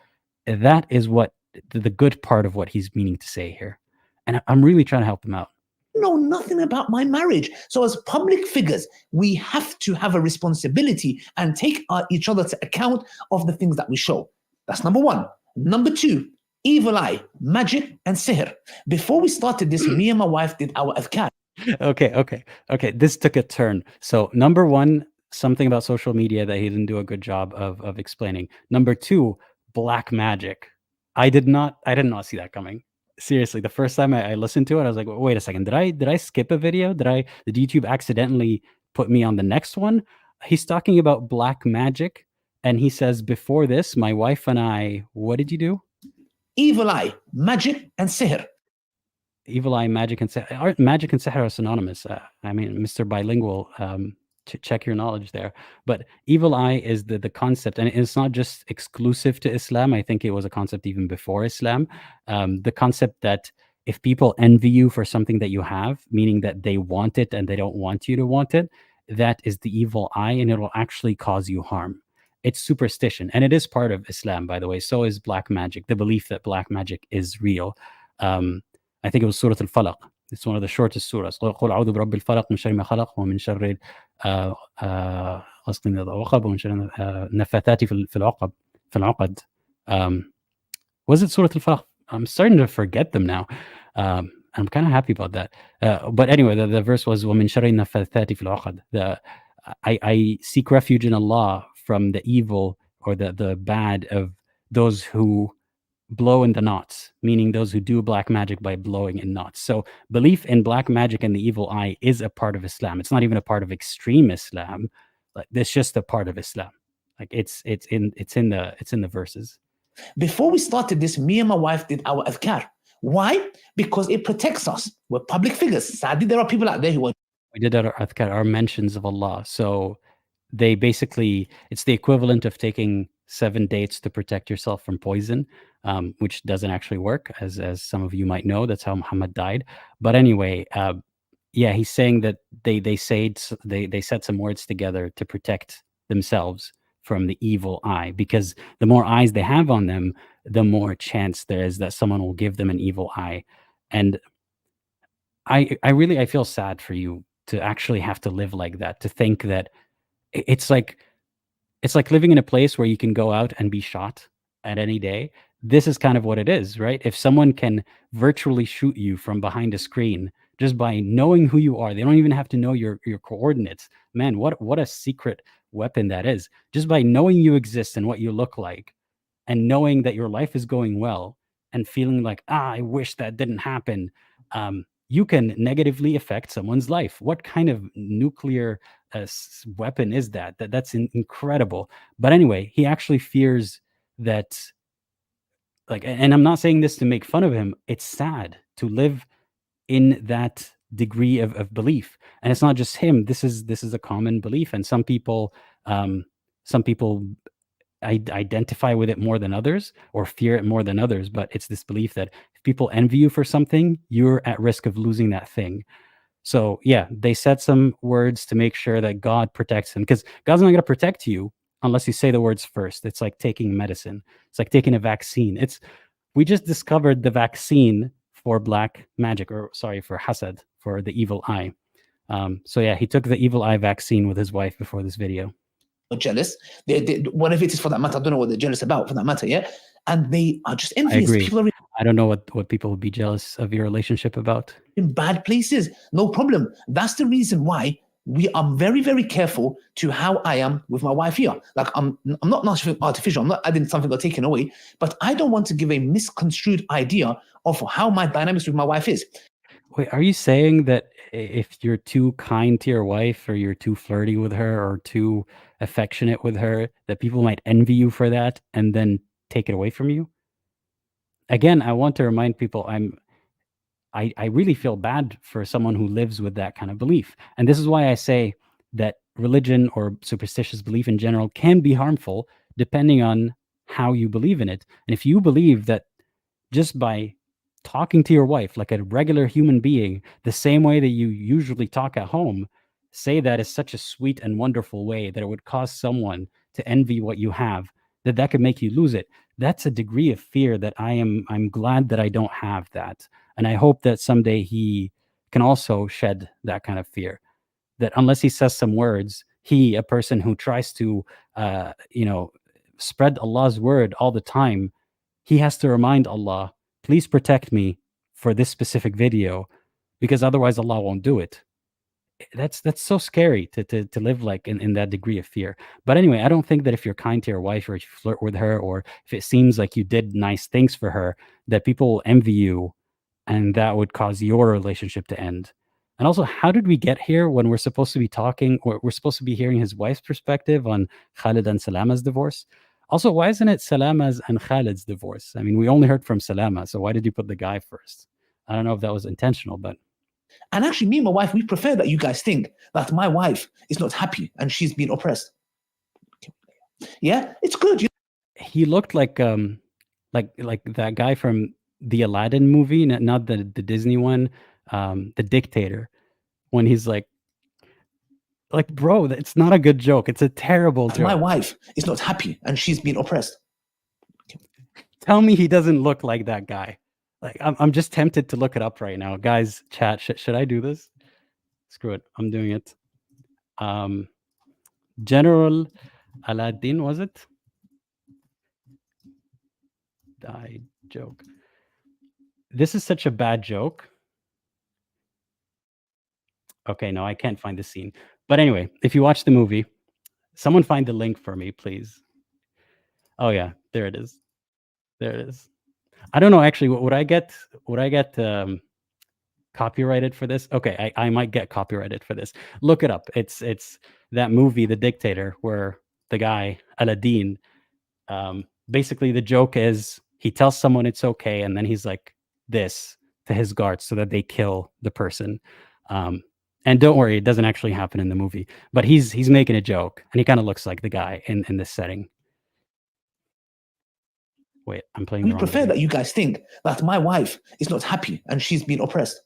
That is what the good part of what he's meaning to say here. And I'm really trying to help him out. Know nothing about my marriage. So as public figures, we have to have a responsibility and take each other to account of the things that we show. That's number one. Number two, evil eye, magic, and sihr. Before we started this, me and my wife did our adhkar. Okay. This took a turn. So number one, something about social media that he didn't do a good job of explaining. Number two, black magic. I did not see that coming. Seriously, the first time I listened to it, I was like, wait a second, did I skip a video? Did YouTube accidentally put me on the next one? He's talking about black magic, and he says, before this, my wife and I, what did you do? Evil eye, magic, and sihr. Evil eye, magic, and sihr. Magic and sihr are synonymous. I mean, Mr. Bilingual, check your knowledge there. But evil eye is the concept, and it's not just exclusive to Islam. I think it was a concept even before Islam. The concept that if people envy you for something that you have, meaning that they want it and they don't want you to want it, that is the evil eye, and it will actually cause you harm. It's superstition, and it is part of Islam, by the way. So is black magic, the belief that black magic is real. I think it was Surah Al-Falaq. It's one of the shortest surahs. قل أعوذ برب الفلق من شر ما خلق ومن شر قصدي العقب ومن شر النفاثات في العقد. Was it Surah Al-Falaq? I'm starting to forget them now. I'm kind of happy about that. But anyway, the verse was ومن شر النفاثات في العقد. I seek refuge in Allah from the evil or the bad of those who blow in the knots, meaning those who do black magic by blowing in knots. So belief in black magic and the evil eye is a part of Islam. It's not even a part of extreme Islam. Like, it's just a part of Islam. Like it's in the verses. Before we started this, me and my wife did our adhkar. Why? Because it protects us. We're public figures. Sadly, there are people out there who are. We did our adhkar, our mentions of Allah. So they basically, it's the equivalent of taking 7 dates to protect yourself from poison, which doesn't actually work, as some of you might know. That's how Muhammad died. But anyway, yeah, he's saying that they said some words together to protect themselves from the evil eye, because the more eyes they have on them, the more chance there is that someone will give them an evil eye. And I feel sad for you to actually have to live like that, to think that it's like living in a place where you can go out and be shot at any day. This is kind of what it is, right? If someone can virtually shoot you from behind a screen just by knowing who you are, they don't even have to know your coordinates. Man, what a secret weapon that is. Just by knowing you exist and what you look like, and knowing that your life is going well, and feeling like, I wish that didn't happen, you can negatively affect someone's life. What kind of nuclear weapon is that? That's incredible. But anyway, he actually fears that, like, and I'm not saying this to make fun of him. It's sad to live in that degree of belief, and it's not just him. This is a common belief, and some people identify with it more than others, or fear it more than others. But it's this belief that if people envy you for something, you're at risk of losing that thing. So yeah, they said some words to make sure that God protects them, because God's not going to protect you unless you say the words first. It's like taking medicine. It's like taking a vaccine. We just discovered the vaccine for black magic, or sorry, for hasad, for the evil eye. So yeah, he took the evil eye vaccine with his wife before this video. Jealous. They whatever it is for that matter. I don't know what they're jealous about for that matter. Yeah, and they are just envious. I agree. People are I don't know what people would be jealous of your relationship about. in bad places. No problem. That's the reason why we are very, very careful to how I am with my wife here. Like I'm not artificial. I'm not adding something or taking away, but I don't want to give a misconstrued idea of how my dynamics with my wife is. Wait, are you saying that if you're too kind to your wife, or you're too flirty with her, or too affectionate with her, that people might envy you for that and then take it away from you? Again, I want to remind people, I really feel bad for someone who lives with that kind of belief. And this is why I say that religion, or superstitious belief in general, can be harmful depending on how you believe in it. And if you believe that just by talking to your wife like a regular human being, the same way that you usually talk at home, say that is such a sweet and wonderful way that it would cause someone to envy what you have, that could make you lose it. That's a degree of fear that I'm glad that I don't have that. And I hope that someday he can also shed that kind of fear, that unless he says some words, he, a person who tries to spread Allah's word all the time, he has to remind Allah, please protect me for this specific video, because otherwise Allah won't do it. that's so scary to live like in that degree of fear. But anyway, I don't think that if you're kind to your wife or if you flirt with her or if it seems like you did nice things for her, that people will envy you and that would cause your relationship to end. And also, how did we get here when we're supposed to be talking or we're supposed to be hearing his wife's perspective on Khalid and Salama's divorce? Also, why isn't it Salama's and Khalid's divorce? I mean, we only heard from Salama, so why did you put the guy first? I don't know if that was intentional, but And actually, me and my wife, we prefer that you guys think that my wife is not happy and she's been oppressed. Yeah, it's good. he looked like that guy from the Aladdin movie, not the Disney one, the dictator, when he's like, bro, it's not a good joke. It's a terrible That my joke. wife is not happy and she's been oppressed. Tell me he doesn't look like that guy. Like I'm just tempted to look it up right now, guys. Chat, should I do this? Screw it, I'm doing it. General Aladdin, was it? Die joke. This is such a bad joke. Okay, no, I can't find the scene. But anyway, if you watch the movie, someone find the link for me, please. Oh yeah, there it is. There it is. I don't know actually. Would I get copyrighted for this? Okay, I might get copyrighted for this. Look it up. It's that movie, The Dictator, where the guy Aladdin. Basically, the joke is he tells someone it's okay, and then he's like this to his guards so that they kill the person. And don't worry, it doesn't actually happen in the movie. But he's making a joke, and he kind of looks like the guy in this setting. Wait, I'm playing. We the wrong prefer video. that you guys think that my wife is not happy and she's been oppressed.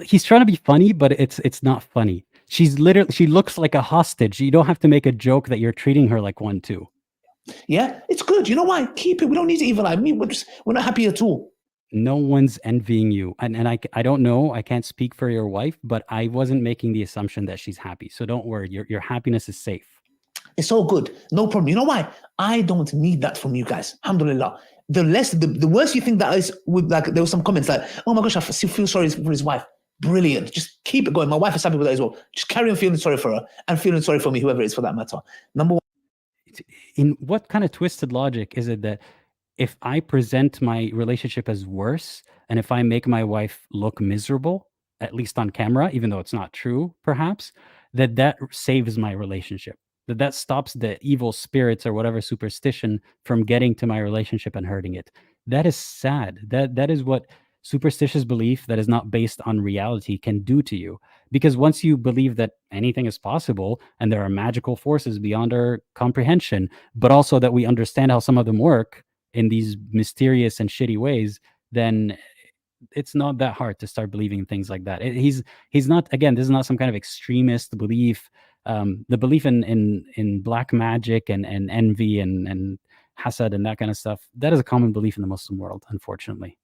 He's trying to be funny, but it's not funny. She looks like a hostage. You don't have to make a joke that you're treating her like one too. Yeah, it's good. You know why? Keep it. We don't need to evil eye. We're not happy at all. No one's envying you, and I don't know. I can't speak for your wife, but I wasn't making the assumption that she's happy. So don't worry. Your happiness is safe. It's all good. No problem. You know why? I don't need that from you guys. Alhamdulillah. The worse you think that is, there were some comments like, oh my gosh, I feel sorry for his wife. Brilliant. Just keep it going. My wife is happy with that as well. Just carry on feeling sorry for her and feeling sorry for me, whoever it is for that matter. Number one. In what kind of twisted logic is it that if I present my relationship as worse and if I make my wife look miserable, at least on camera, even though it's not true, perhaps, that saves my relationship? That stops the evil spirits or whatever superstition from getting to my relationship and hurting it. That is sad. That is what superstitious belief that is not based on reality can do to you. Because once you believe that anything is possible and there are magical forces beyond our comprehension, but also that we understand how some of them work in these mysterious and shitty ways, then it's not that hard to start believing things like that. He's not, again, this is not some kind of extremist belief. The belief in black magic and envy and hasad and that kind of stuff, that is a common belief in the Muslim world, unfortunately.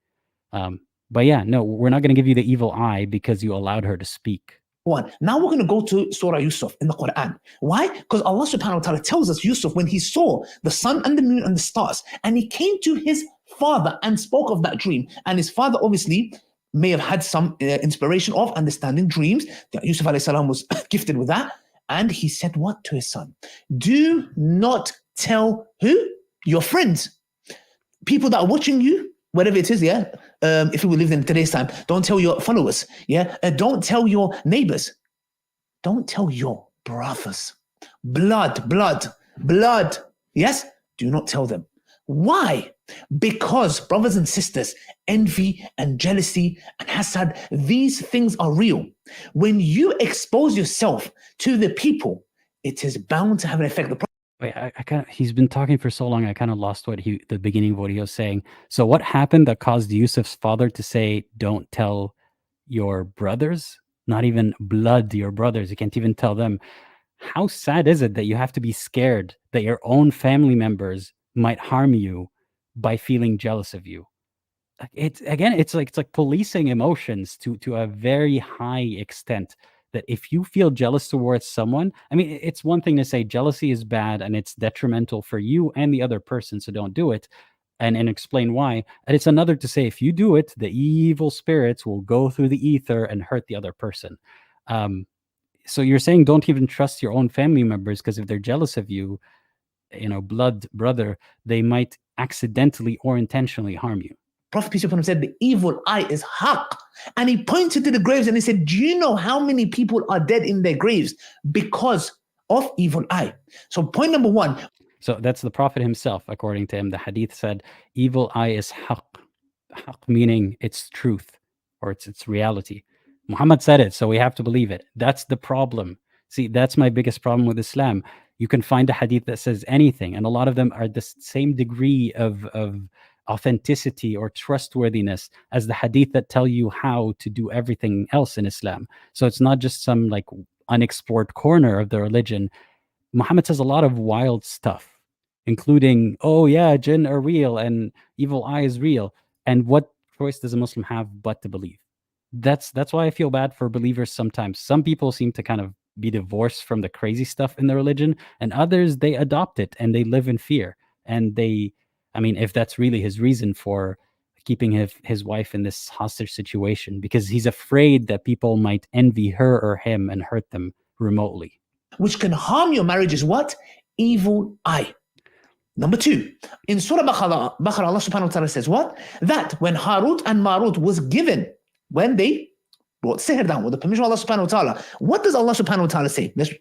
But yeah, no, we're not going to give you the evil eye because you allowed her to speak. One. Now we're going to go to Surah Yusuf in the Quran. Why? Because Allah subhanahu wa ta'ala tells us Yusuf when he saw the sun and the moon and the stars, and he came to his father and spoke of that dream. And his father obviously may have had some inspiration of understanding dreams. Yusuf alayhi salam was gifted with that. And he said what to his son? Do not tell who? Your friends. People that are watching you, whatever it is, yeah. If we lived in today's time, don't tell your followers, yeah. Don't tell your neighbors. Don't tell your brothers. Blood. Yes, do not tell them. Why? Because brothers and sisters, envy and jealousy and hasad, these things are real. When you expose yourself to the people, it is bound to have an effect. Wait, he's been talking for so long, I kind of lost the beginning of what he was saying. So what happened that caused Yusuf's father to say, don't tell your brothers? Not even blood, your brothers. You can't even tell them. How sad is it that you have to be scared that your own family members might harm you by feeling jealous of you? It's like policing emotions to a very high extent. That if you feel jealous towards someone, I mean, it's one thing to say jealousy is bad and it's detrimental for you and the other person, so don't do it. and explain why. And it's another to say, if you do it, the evil spirits will go through the ether and hurt the other person. So you're saying don't even trust your own family members, because if they're jealous of you, blood brother, they might accidentally or intentionally harm you. Prophet peace be upon him said the evil eye is haqq, and he pointed to the graves and he said, do you know how many people are dead in their graves because of evil eye? So point number one. So that's the Prophet himself, according to him. The hadith said evil eye is haqq, haqq meaning it's truth, or it's reality. Muhammad said it, so we have to believe it. That's the problem. See, that's my biggest problem with Islam. You can find a hadith that says anything, and a lot of them are the same degree of authenticity or trustworthiness as the hadith that tell you how to do everything else in Islam. So it's not just some like unexplored corner of the religion. Muhammad says a lot of wild stuff, including, oh yeah, jinn are real and evil eye is real. And what choice does a Muslim have but to believe? That's why I feel bad for believers sometimes. Some people seem to kind of be divorced from the crazy stuff in the religion, and others, they adopt it and they live in fear. And if that's really his reason for keeping his wife in this hostage situation, because he's afraid that people might envy her or him and hurt them remotely. Which can harm your marriage is what? Evil eye. Number two, in Surah Baqarah, Allah subhanahu wa ta'ala says what? That when Harut and Marut was given, when they brought sihr down with the permission of Allah subhanahu wa ta'ala, what does Allah subhanahu wa ta'ala say? Let's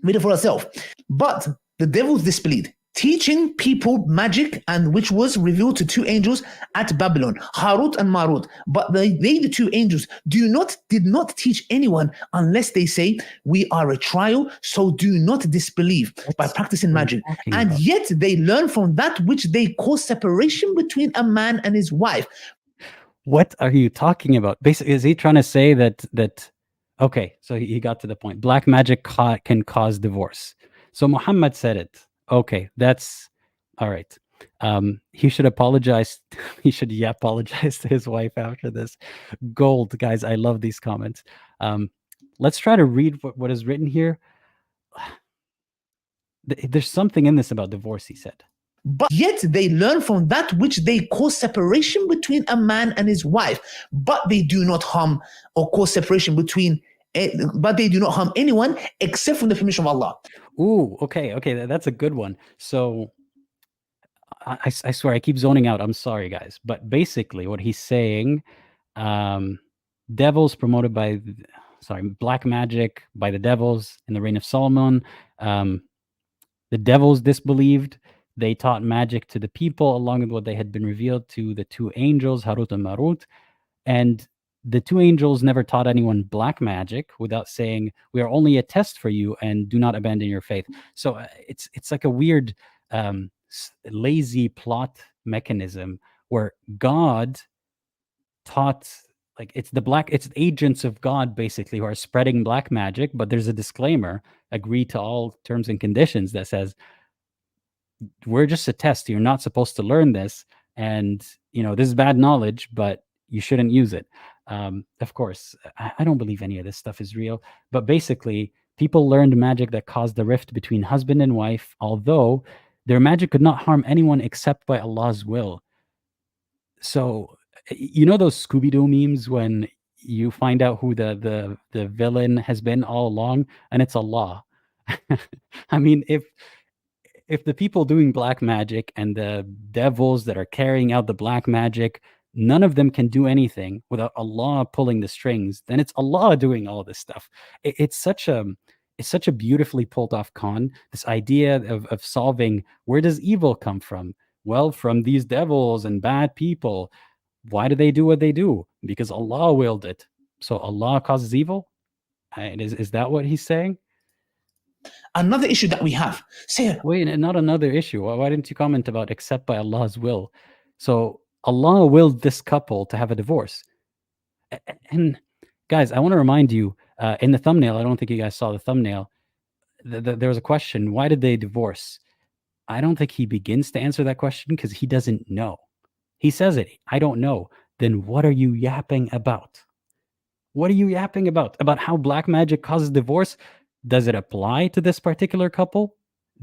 read it for ourselves. But the devils disbelieved, teaching people magic, and which was revealed to two angels at Babylon, Harut and Marut. But they the two angels, did not teach anyone unless they say, we are a trial, so do not disbelieve by practicing magic. And yet they learn from that which they cause separation between a man and his wife. What are you talking about? Basically, is he trying to say that okay, so he got to the point. Black magic can cause divorce. So Muhammad said it. Okay, that's all right. He should apologize. He should apologize to his wife after this. Gold, guys. I love these comments. Let's try to read what is written here. There's something in this about divorce, he said. But yet they learn from that which they cause separation between a man and his wife. But they do not harm or cause separation between, but they do not harm anyone except from the permission of Allah. Ooh, okay, that's a good one. So I swear I keep zoning out. I'm sorry, guys. But basically what he's saying, devils promoted by, black magic by the devils in the reign of Solomon. The devils disbelieved. They taught magic to the people along with what they had been revealed to the two angels, Harut and Marut. And the two angels never taught anyone black magic without saying, we are only a test for you and do not abandon your faith. So it's like a weird, lazy plot mechanism where God taught, like it's agents of God basically who are spreading black magic, but there's a disclaimer, agree to all terms and conditions, that says, we're just a test. You're not supposed to learn this. And, this is bad knowledge, but you shouldn't use it. Of course, I don't believe any of this stuff is real. But basically, people learned magic that caused the rift between husband and wife, although their magic could not harm anyone except by Allah's will. So, those Scooby-Doo memes when you find out who the villain has been all along, and it's Allah. I mean, if the people doing black magic and the devils that are carrying out the black magic, none of them can do anything without Allah pulling the strings, then it's Allah doing all this stuff. It's such a beautifully pulled off con, this idea of solving, where does evil come from? Well, from these devils and bad people. Why do they do what they do? Because Allah willed it. So Allah causes evil? Is that what he's saying? Another issue that we have. Wait, not another issue. Why didn't you comment about except by Allah's will? So Allah willed this couple to have a divorce. And guys, I want to remind you, in the thumbnail, I don't think you guys saw the thumbnail, there was a question, why did they divorce? I don't think he begins to answer that question because he doesn't know. He says it, I don't know. Then what are you yapping about? What are you yapping about? About how black magic causes divorce? Does it apply to this particular couple?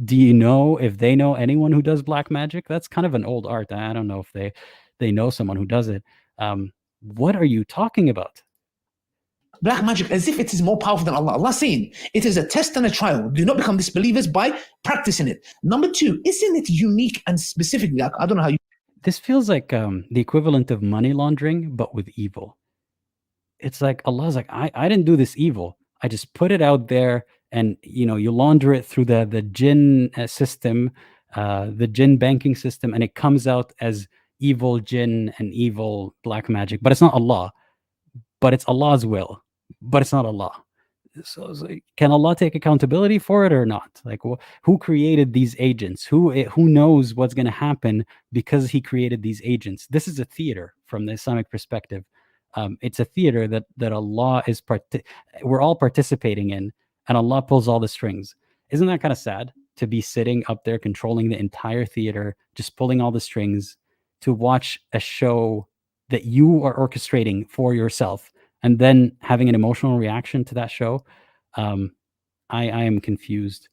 Do you know if they know anyone who does black magic? That's kind of an old art. I don't know if they know someone who does it. What are you talking about? Black magic as if it is more powerful than Allah. Allah saying it is a test and a trial. Do not become disbelievers by practicing it. Number two, isn't it unique and specific? Like, I don't know how you. This feels like the equivalent of money laundering, but with evil. It's like Allah's like, I didn't do this evil. I just put it out there, and you launder it through the jinn system, the jinn banking system, and it comes out as evil jinn and evil black magic. But it's not Allah. But it's Allah's will. But it's not Allah. So it's like, can Allah take accountability for it or not? Like, who created these agents? Who knows what's going to happen because He created these agents? This is a theater from the Islamic perspective. It's a theater that Allah is we're all participating in, and Allah pulls all the strings. Isn't that kind of sad to be sitting up there controlling the entire theater, just pulling all the strings, to watch a show that you are orchestrating for yourself, and then having an emotional reaction to that show? I am confused.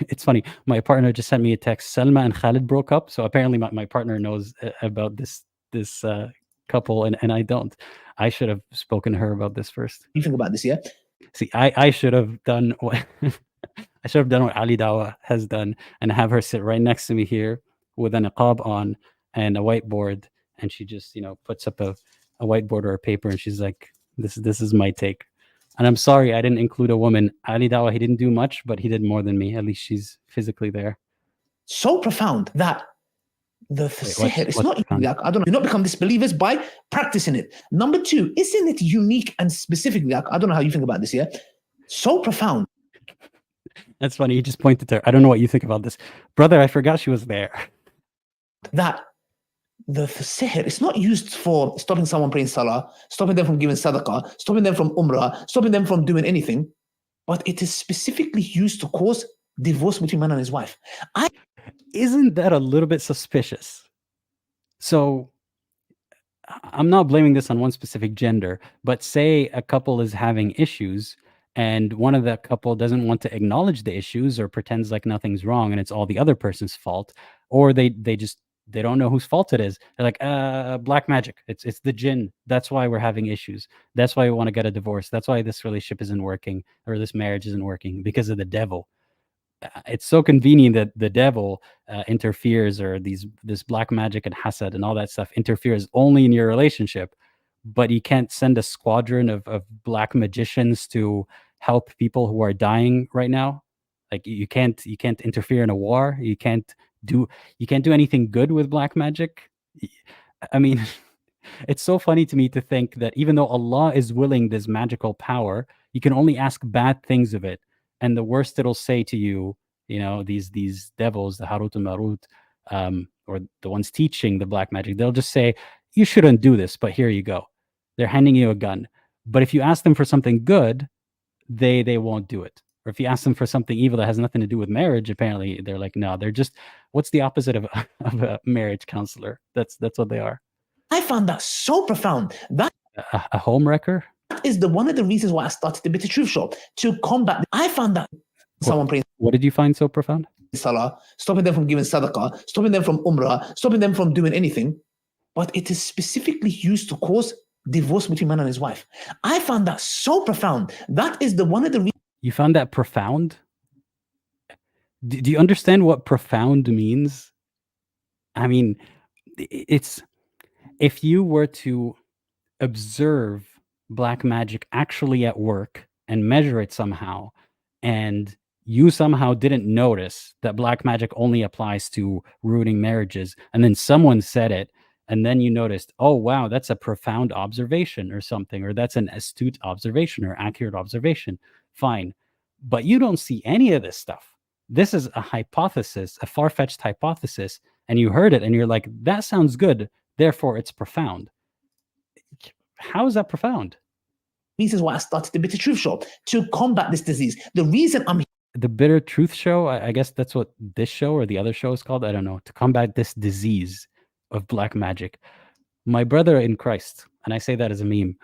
It's funny. My partner just sent me a text. Selma and Khalid broke up, so apparently my partner knows about this couple, and I don't. I should have spoken to her about this first. You think about this, yeah? See, I should have done what I should have done what Ali Dawah has done, and have her sit right next to me here with a niqab on and a whiteboard, and she just puts up a whiteboard or a paper, and she's like, this is my take. And I'm sorry I didn't include a woman. Ali Dawah, he didn't do much, but he did more than me. At least she's physically there. So profound that the sihr, it's not profound? like, I don't know, do not become disbelievers by practicing it. Number two, isn't it unique and specific? Like, I don't know how you think about this, yeah? So profound That's funny. He just pointed to her. I don't know what you think about this. Brother, I forgot she was there. that the sihr, it's not used for stopping someone praying salah, stopping them from giving sadaqah, stopping them from umrah, stopping them from doing anything, but it is specifically used to cause divorce between man and his wife. Isn't that a little bit suspicious? So I'm not blaming this on one specific gender, but say a couple is having issues and one of the couple doesn't want to acknowledge the issues or pretends like nothing's wrong and it's all the other person's fault, or they don't know whose fault it is. They're like, black magic. It's the jinn. That's why we're having issues. That's why we want to get a divorce. That's why this relationship isn't working or this marriage isn't working, because of the devil. It's so convenient that the devil interferes, or this black magic and hasad and all that stuff interferes only in your relationship, but you can't send a squadron of black magicians to help people who are dying right now. Like you can't interfere in a war. You can't do anything good with black magic. I mean, it's so funny to me to think that even though Allah is willing this magical power, you can only ask bad things of it. And the worst it'll say to you, these devils, the Harut and Marut, or the ones teaching the black magic, they'll just say, you shouldn't do this, but here you go. They're handing you a gun. But if you ask them for something good, they won't do it. Or if you ask them for something evil that has nothing to do with marriage, apparently they're like, no, they're just, what's the opposite of a marriage counselor? That's what they are. I found that so profound. That A home wrecker? is one of the reasons why I started the Bitter Truth Show, to combat. I found that someone praying What did you find so profound? salah, stopping them from giving sadaqah, stopping them from umrah, stopping them from doing anything, but it is specifically used to cause divorce between man and his wife. I found that so profound. That is one of the reasons. You found that profound? Do you understand what profound means? I mean, it's, if you were to observe black magic actually at work and measure it somehow, and you somehow didn't notice that black magic only applies to ruining marriages, and then someone said it, and then you noticed, oh wow, that's a profound observation or something, or that's an astute observation or accurate observation, fine. But you don't see any of this stuff. This is a hypothesis, a far-fetched hypothesis, and you heard it and you're like, that sounds good, therefore it's profound. How is that profound? Reasons why I started the Bitter Truth Show, to combat this disease. The reason I'm The Bitter Truth Show, I guess that's what this show or the other show is called. I don't know. To combat this disease of black magic. My brother in Christ, and I say that as a meme,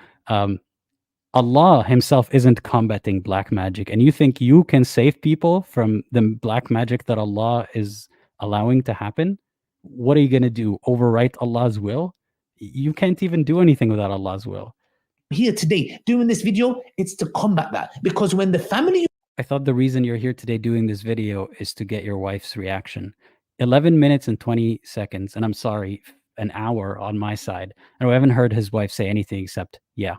Allah himself isn't combating black magic, and you think you can save people from the black magic that Allah is allowing to happen? What are you going to do? Overwrite Allah's will? You can't even do anything without Allah's will. Here today doing this video, it's to combat that, because when the family I thought the reason you're here today doing this video is to get your wife's reaction. 11 minutes and 20 seconds, and I'm sorry, an hour on my side. And I haven't heard his wife say anything except, yeah.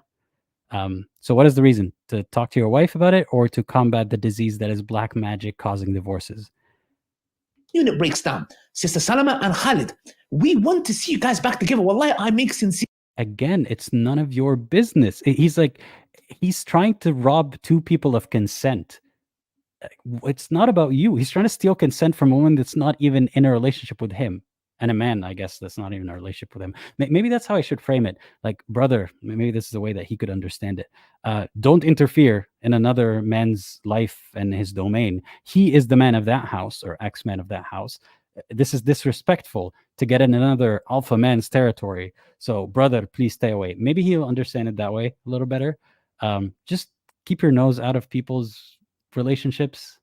So what is the reason? To talk to your wife about it, or to combat the disease that is black magic causing divorces? unit breaks down, Sister Salama and Khalid, we want to see you guys back together. Wallahi, I make sincere. Again, it's none of your business. He's like, he's trying to rob two people of consent. It's not about you. He's trying to steal consent from a woman that's not even in a relationship with him. And a man, I guess, that's not even in a relationship with him. Maybe that's how I should frame it. Like, brother, maybe this is the way that he could understand it. Don't interfere in another man's life and his domain. He is the man of that house, or ex-man of that house. This is disrespectful to get in another alpha man's territory. So, brother, please stay away. Maybe he'll understand it that way a little better. Just keep your nose out of people's relationships.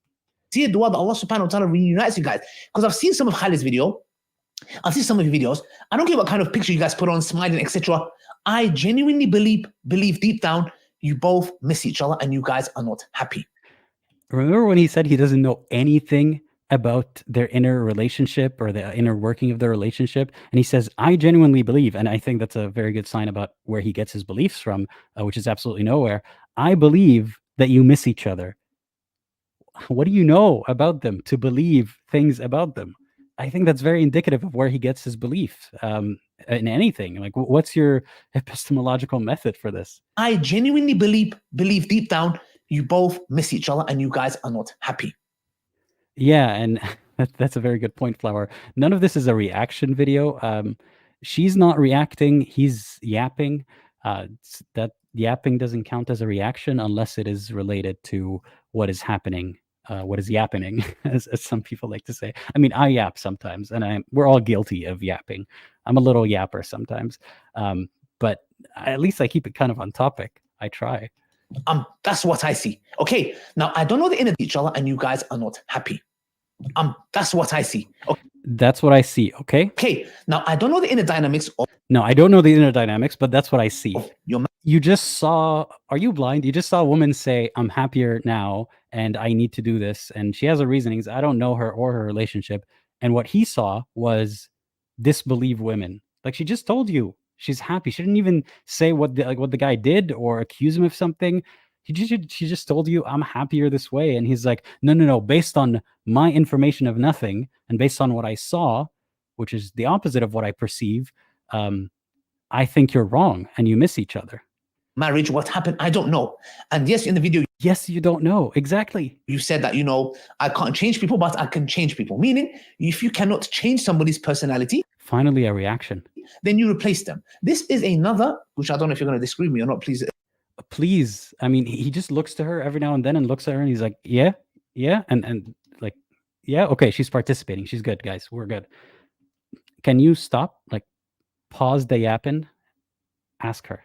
See the that Allah subhanahu wa ta'ala reunites you guys. Because I've seen some of Khalid's video. I've seen some of your videos. I don't care what kind of picture you guys put on, smiling, etc. I genuinely believe deep down you both miss each other and you guys are not happy. Remember when he said he doesn't know anything about their inner relationship or the inner working of their relationship? And he says, I genuinely believe, and I think that's a very good sign about where he gets his beliefs from, which is absolutely nowhere. I believe that you miss each other. What do you know about them to believe things about them? I think that's very indicative of where he gets his belief in anything. Like, what's your epistemological method for this? I genuinely believe deep down you both miss each other and you guys are not happy. Yeah, and that's a very good point, Flower. None of this is a reaction video. She's not reacting. He's yapping. That yapping doesn't count as a reaction unless it is related to what is happening. What is yappening, as some people like to say. I mean, I yap sometimes, and we're all guilty of yapping. I'm a little yapper sometimes, but at least I keep it kind of on topic. I try. That's what I see. Okay, now I don't know the inner each other, and you guys are not happy. That's what I see. Okay. That's what I see. Okay. Okay, now I don't know the inner dynamics. No, I don't know the inner dynamics, but that's what I see. Your You just saw, are you blind? You just saw a woman say, I'm happier now and I need to do this. And she has her reasonings. I don't know her or her relationship. And what he saw was disbelieve women. Like, she just told you she's happy. She didn't even say what the guy did or accuse him of something. She just told you, I'm happier this way. And he's like, no. Based on my information of nothing and based on what I saw, which is the opposite of what I perceive, I think you're wrong and you miss each other. Marriage, what happened, I don't know. And yes, in the video, yes, you don't know. Exactly. You said that, I can't change people, but I can change people. Meaning, if you cannot change somebody's personality, finally a reaction, then you replace them. This is another, which I don't know if you're going to disagree with me or not, please. Please. I mean, he just looks to her every now and then and looks at her and he's like, yeah. And like, yeah, okay, she's participating. She's good, guys. We're good. Can you stop? Like, pause the yapping. Ask her.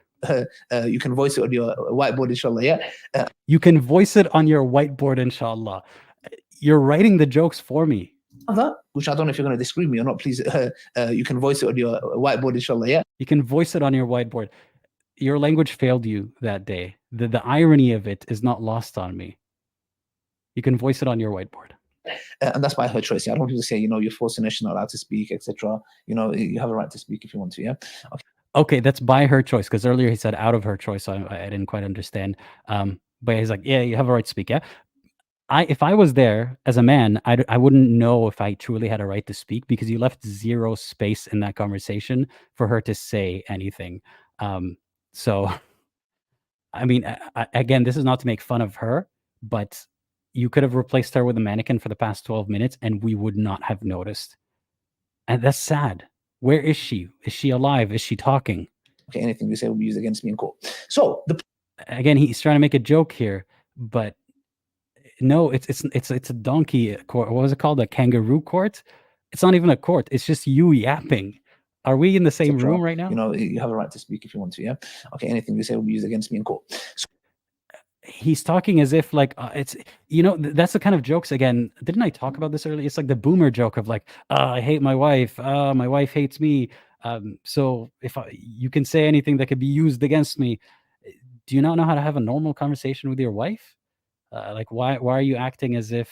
You can voice it on your whiteboard, inshallah. Yeah. You can voice it on your whiteboard, inshallah. You're writing the jokes for me. Which I don't know if you're going to disagree with me or not. Please, you can voice it on your whiteboard, inshallah. Yeah. You can voice it on your whiteboard. Your language failed you that day. The irony of it is not lost on me. You can voice it on your whiteboard. And that's by her choice. Yeah? I don't want people to say, you're forcing her, she's not allowed to speak, etc. You have a right to speak if you want to. Yeah. Okay, that's by her choice. Because earlier he said out of her choice, so I didn't quite understand. But he's like, yeah, you have a right to speak. Yeah. If I was there as a man, I wouldn't know if I truly had a right to speak because you left zero space in that conversation for her to say anything. So, I mean, again, this is not to make fun of her, but you could have replaced her with a mannequin for the past 12 minutes and we would not have noticed. And that's sad. Where is she? Is she alive? Is she talking? Okay, anything you say will be used against me in court. So, again, he's trying to make a joke here, but no, it's a donkey court. What was it called? A kangaroo court? It's not even a court. It's just you yapping. Are we in the same room right now? You have a right to speak if you want to, yeah? Okay, anything you say will be used against me in court. he's talking as if like it's that's the kind of jokes again. Didn't I talk about this earlier? It's like the boomer joke of like, I hate my wife, my wife hates me. So if you can say anything that could be used against me, do you not know how to have a normal conversation with your wife? Like why are you acting as if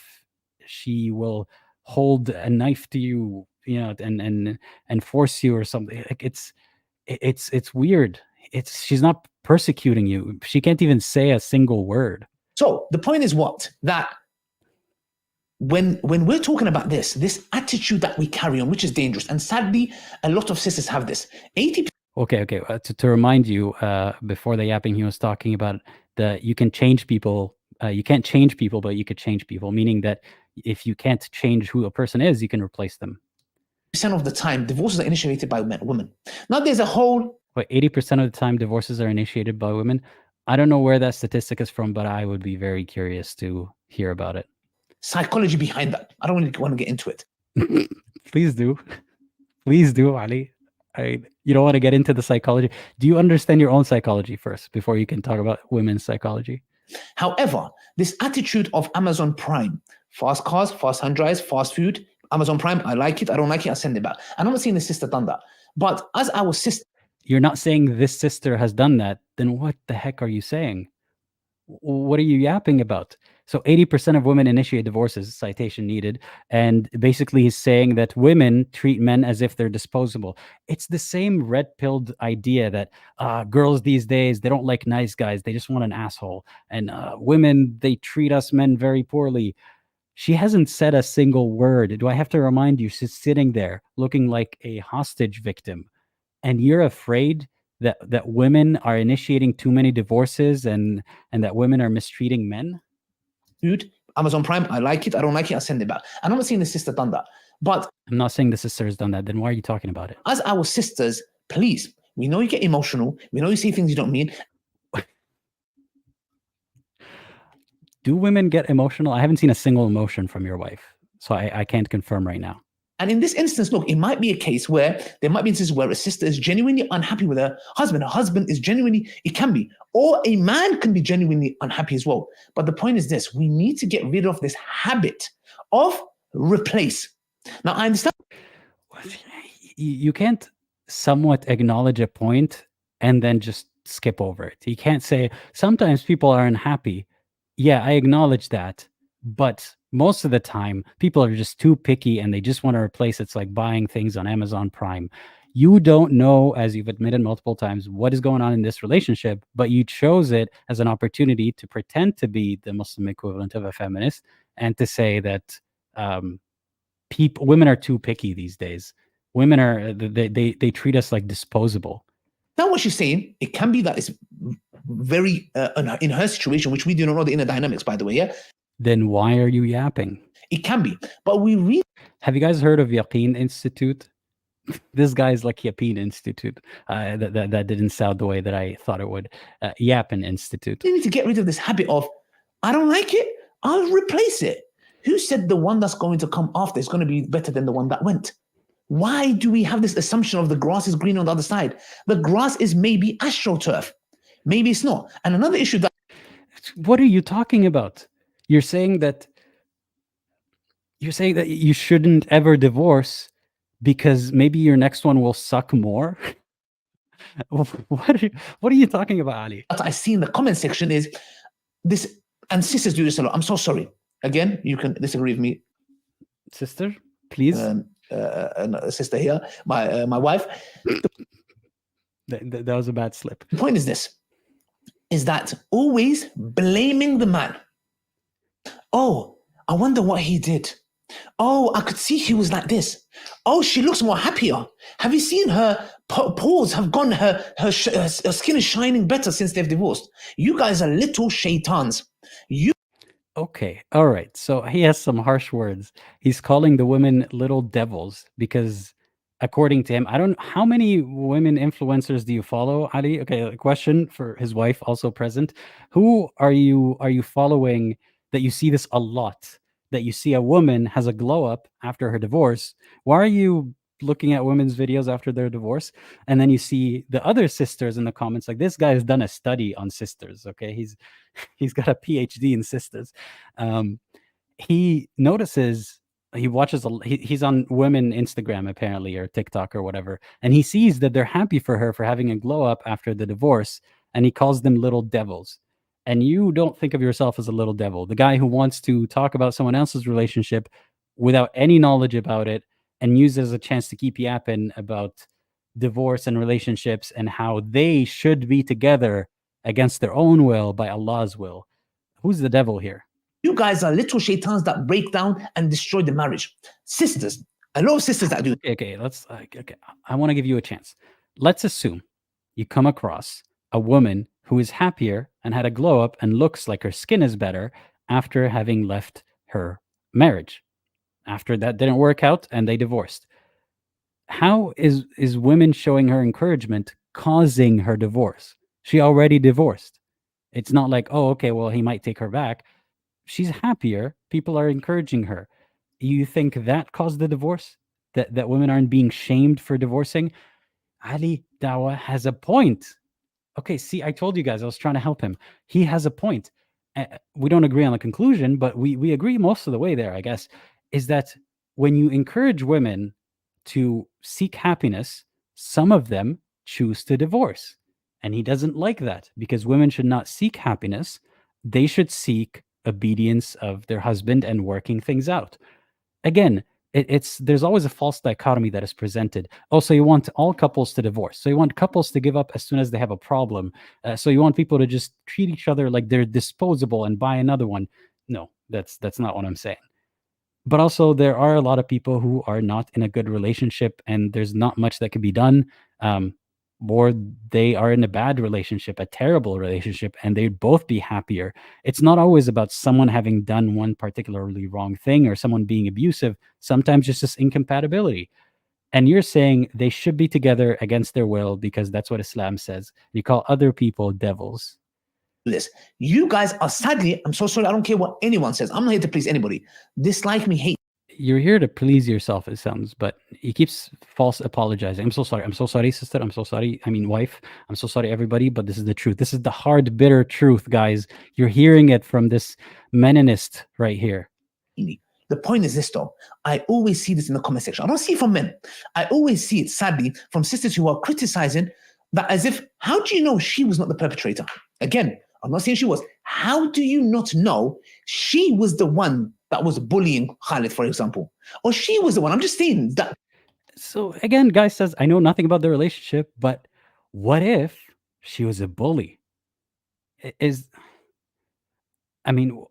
she will hold a knife to you, and force you or something? Like it's weird. She's not persecuting you. She can't even say a single word. So the point is what? That when we're talking about this attitude that we carry on, which is dangerous, and sadly, a lot of sisters have this. 80%. Okay. To remind you, before the yapping, he was talking about you can change people. You can't change people, but you could change people. Meaning that if you can't change who a person is, you can replace them. Of the time, divorces are initiated by women. Now, there's a whole. But 80% of the time, divorces are initiated by women. I don't know where that statistic is from, but I would be very curious to hear about it. Psychology behind that. I don't really want to get into it. Please do. Please do, Ali. You don't want to get into the psychology. Do you understand your own psychology first before you can talk about women's psychology? However, this attitude of Amazon Prime, fast cars, fast hand drives, fast food, Amazon Prime, I like it, I don't like it, I send it back. And I'm not saying the sister done that. But as our sister. You're not saying this sister has done that, then what the heck are you saying? What are you yapping about? So 80% of women initiate divorces, citation needed, and basically he's saying that women treat men as if they're disposable. It's the same red-pilled idea that girls these days, they don't like nice guys, they just want an asshole. And women, they treat us men very poorly. She hasn't said a single word. Do I have to remind you? She's sitting there looking like a hostage victim. And you're afraid that women are initiating too many divorces and that women are mistreating men? Dude, Amazon Prime, I like it, I don't like it, I send it back. And I'm not saying the sister done that. But I'm not saying the sister has done that. Then why are you talking about it? As our sisters, please, we know you get emotional. We know you say things you don't mean. Do women get emotional? I haven't seen a single emotion from your wife, so I can't confirm right now. And in this instance, look, it might be a case where there might be instances where a sister is genuinely unhappy with her husband is genuinely, it can be, or a man can be genuinely unhappy as well. But the point is this, we need to get rid of this habit of replace. Now, I understand. You can't somewhat acknowledge a point and then just skip over it. You can't say, sometimes people are unhappy. Yeah, I acknowledge that. But most of the time, people are just too picky and they just want to replace. It's like buying things on Amazon Prime. You don't know, as you've admitted multiple times, what is going on in this relationship, but you chose it as an opportunity to pretend to be the Muslim equivalent of a feminist and to say that women are too picky these days. Women are, they treat us like disposable. Now what she's saying, it can be that it's very, in her situation, which we do not know the inner dynamics, by the way, yeah? Then why are you yapping? It can be, but we really... Have you guys heard of Yaqeen Institute? This guy's like Yaqeen Institute. That didn't sound the way that I thought it would. Yappin Institute. We need to get rid of this habit of, I don't like it, I'll replace it. Who said the one that's going to come after is going to be better than the one that went? Why do we have this assumption of the grass is green on the other side? The grass is maybe astroturf. Maybe it's not. And another issue that... What are you talking about? You're saying that you shouldn't ever divorce because maybe your next one will suck more? What are you talking about, Ali? What I see in the comment section is this, and sisters do this a lot. I'm so sorry. Again, you can disagree with me. Sister, please. Sister here, my wife. That was a bad slip. The point is this, is that always blaming the man. Oh, I wonder what he did. Oh, I could see he was like this. Oh, she looks more happier. Have you seen her pores have gone, her skin is shining better since they've divorced. You guys are little shaitans. Okay, all right. So he has some harsh words. He's calling the women little devils because, according to him, I don't. How many women influencers do you follow, Ali? Okay, a question for his wife, also present. Who are you following that you see this a lot? That you see a woman has a glow up after her divorce. Why are you looking at women's videos after their divorce, and then you see the other sisters in the comments like, this guy has done a study on sisters. Okay, he's got a PhD in sisters. He notices, he watches he's on women Instagram apparently, or TikTok or whatever, and he sees that they're happy for her for having a glow up after the divorce, and he calls them little devils. And you don't think of yourself as a little devil, the guy who wants to talk about someone else's relationship without any knowledge about it, and use it as a chance to keep yapping about divorce and relationships and how they should be together against their own will by Allah's will. Who's the devil here? You guys are little shaitans that break down and destroy the marriage. Sisters, a lot of sisters that do. Okay, let's. Okay, I want to give you a chance. Let's assume you come across a woman who is happier and had a glow up and looks like her skin is better after having left her marriage. After that didn't work out and they divorced. How is women showing her encouragement causing her divorce? She already divorced. It's not like, oh, okay, well, he might take her back. She's happier. People are encouraging her. You think that caused the divorce? That women aren't being shamed for divorcing? Ali Dawah has a point. Okay, see, I told you guys I was trying to help him. He has a point. We don't agree on the conclusion, but we agree most of the way there, I guess, is that when you encourage women to seek happiness, some of them choose to divorce. And he doesn't like that, because women should not seek happiness. They should seek obedience of their husband and working things out. Again, there's always a false dichotomy that is presented. Also, you want all couples to divorce. So you want couples to give up as soon as they have a problem. So you want people to just treat each other like they're disposable and buy another one. No, that's not what I'm saying. But also, there are a lot of people who are not in a good relationship, and there's not much that can be done. Or they are in a bad relationship, a terrible relationship, and they'd both be happier. It's not always about someone having done one particularly wrong thing or someone being abusive. Sometimes it's just incompatibility. And you're saying they should be together against their will because that's what Islam says. You call other people devils. This. You guys are sadly, I'm so sorry, I don't care what anyone says. I'm not here to please anybody. Dislike me, hate. You're here to please yourself, it sounds, but he keeps false apologizing. I'm so sorry. I'm so sorry, sister. I'm so sorry. I mean, wife. I'm so sorry, everybody, but this is the truth. This is the hard, bitter truth, guys. You're hearing it from this Meninist right here. The point is this, though. I always see this in the comment section. I don't see it from men. I always see it, sadly, from sisters who are criticizing that as if, how do you know she was not the perpetrator? Again, I'm not saying she was. How do you not know she was the one that was bullying Khalid, for example? Or she was the one. I'm just saying that. So again, guy says, I know nothing about the relationship, but what if she was a bully? I mean,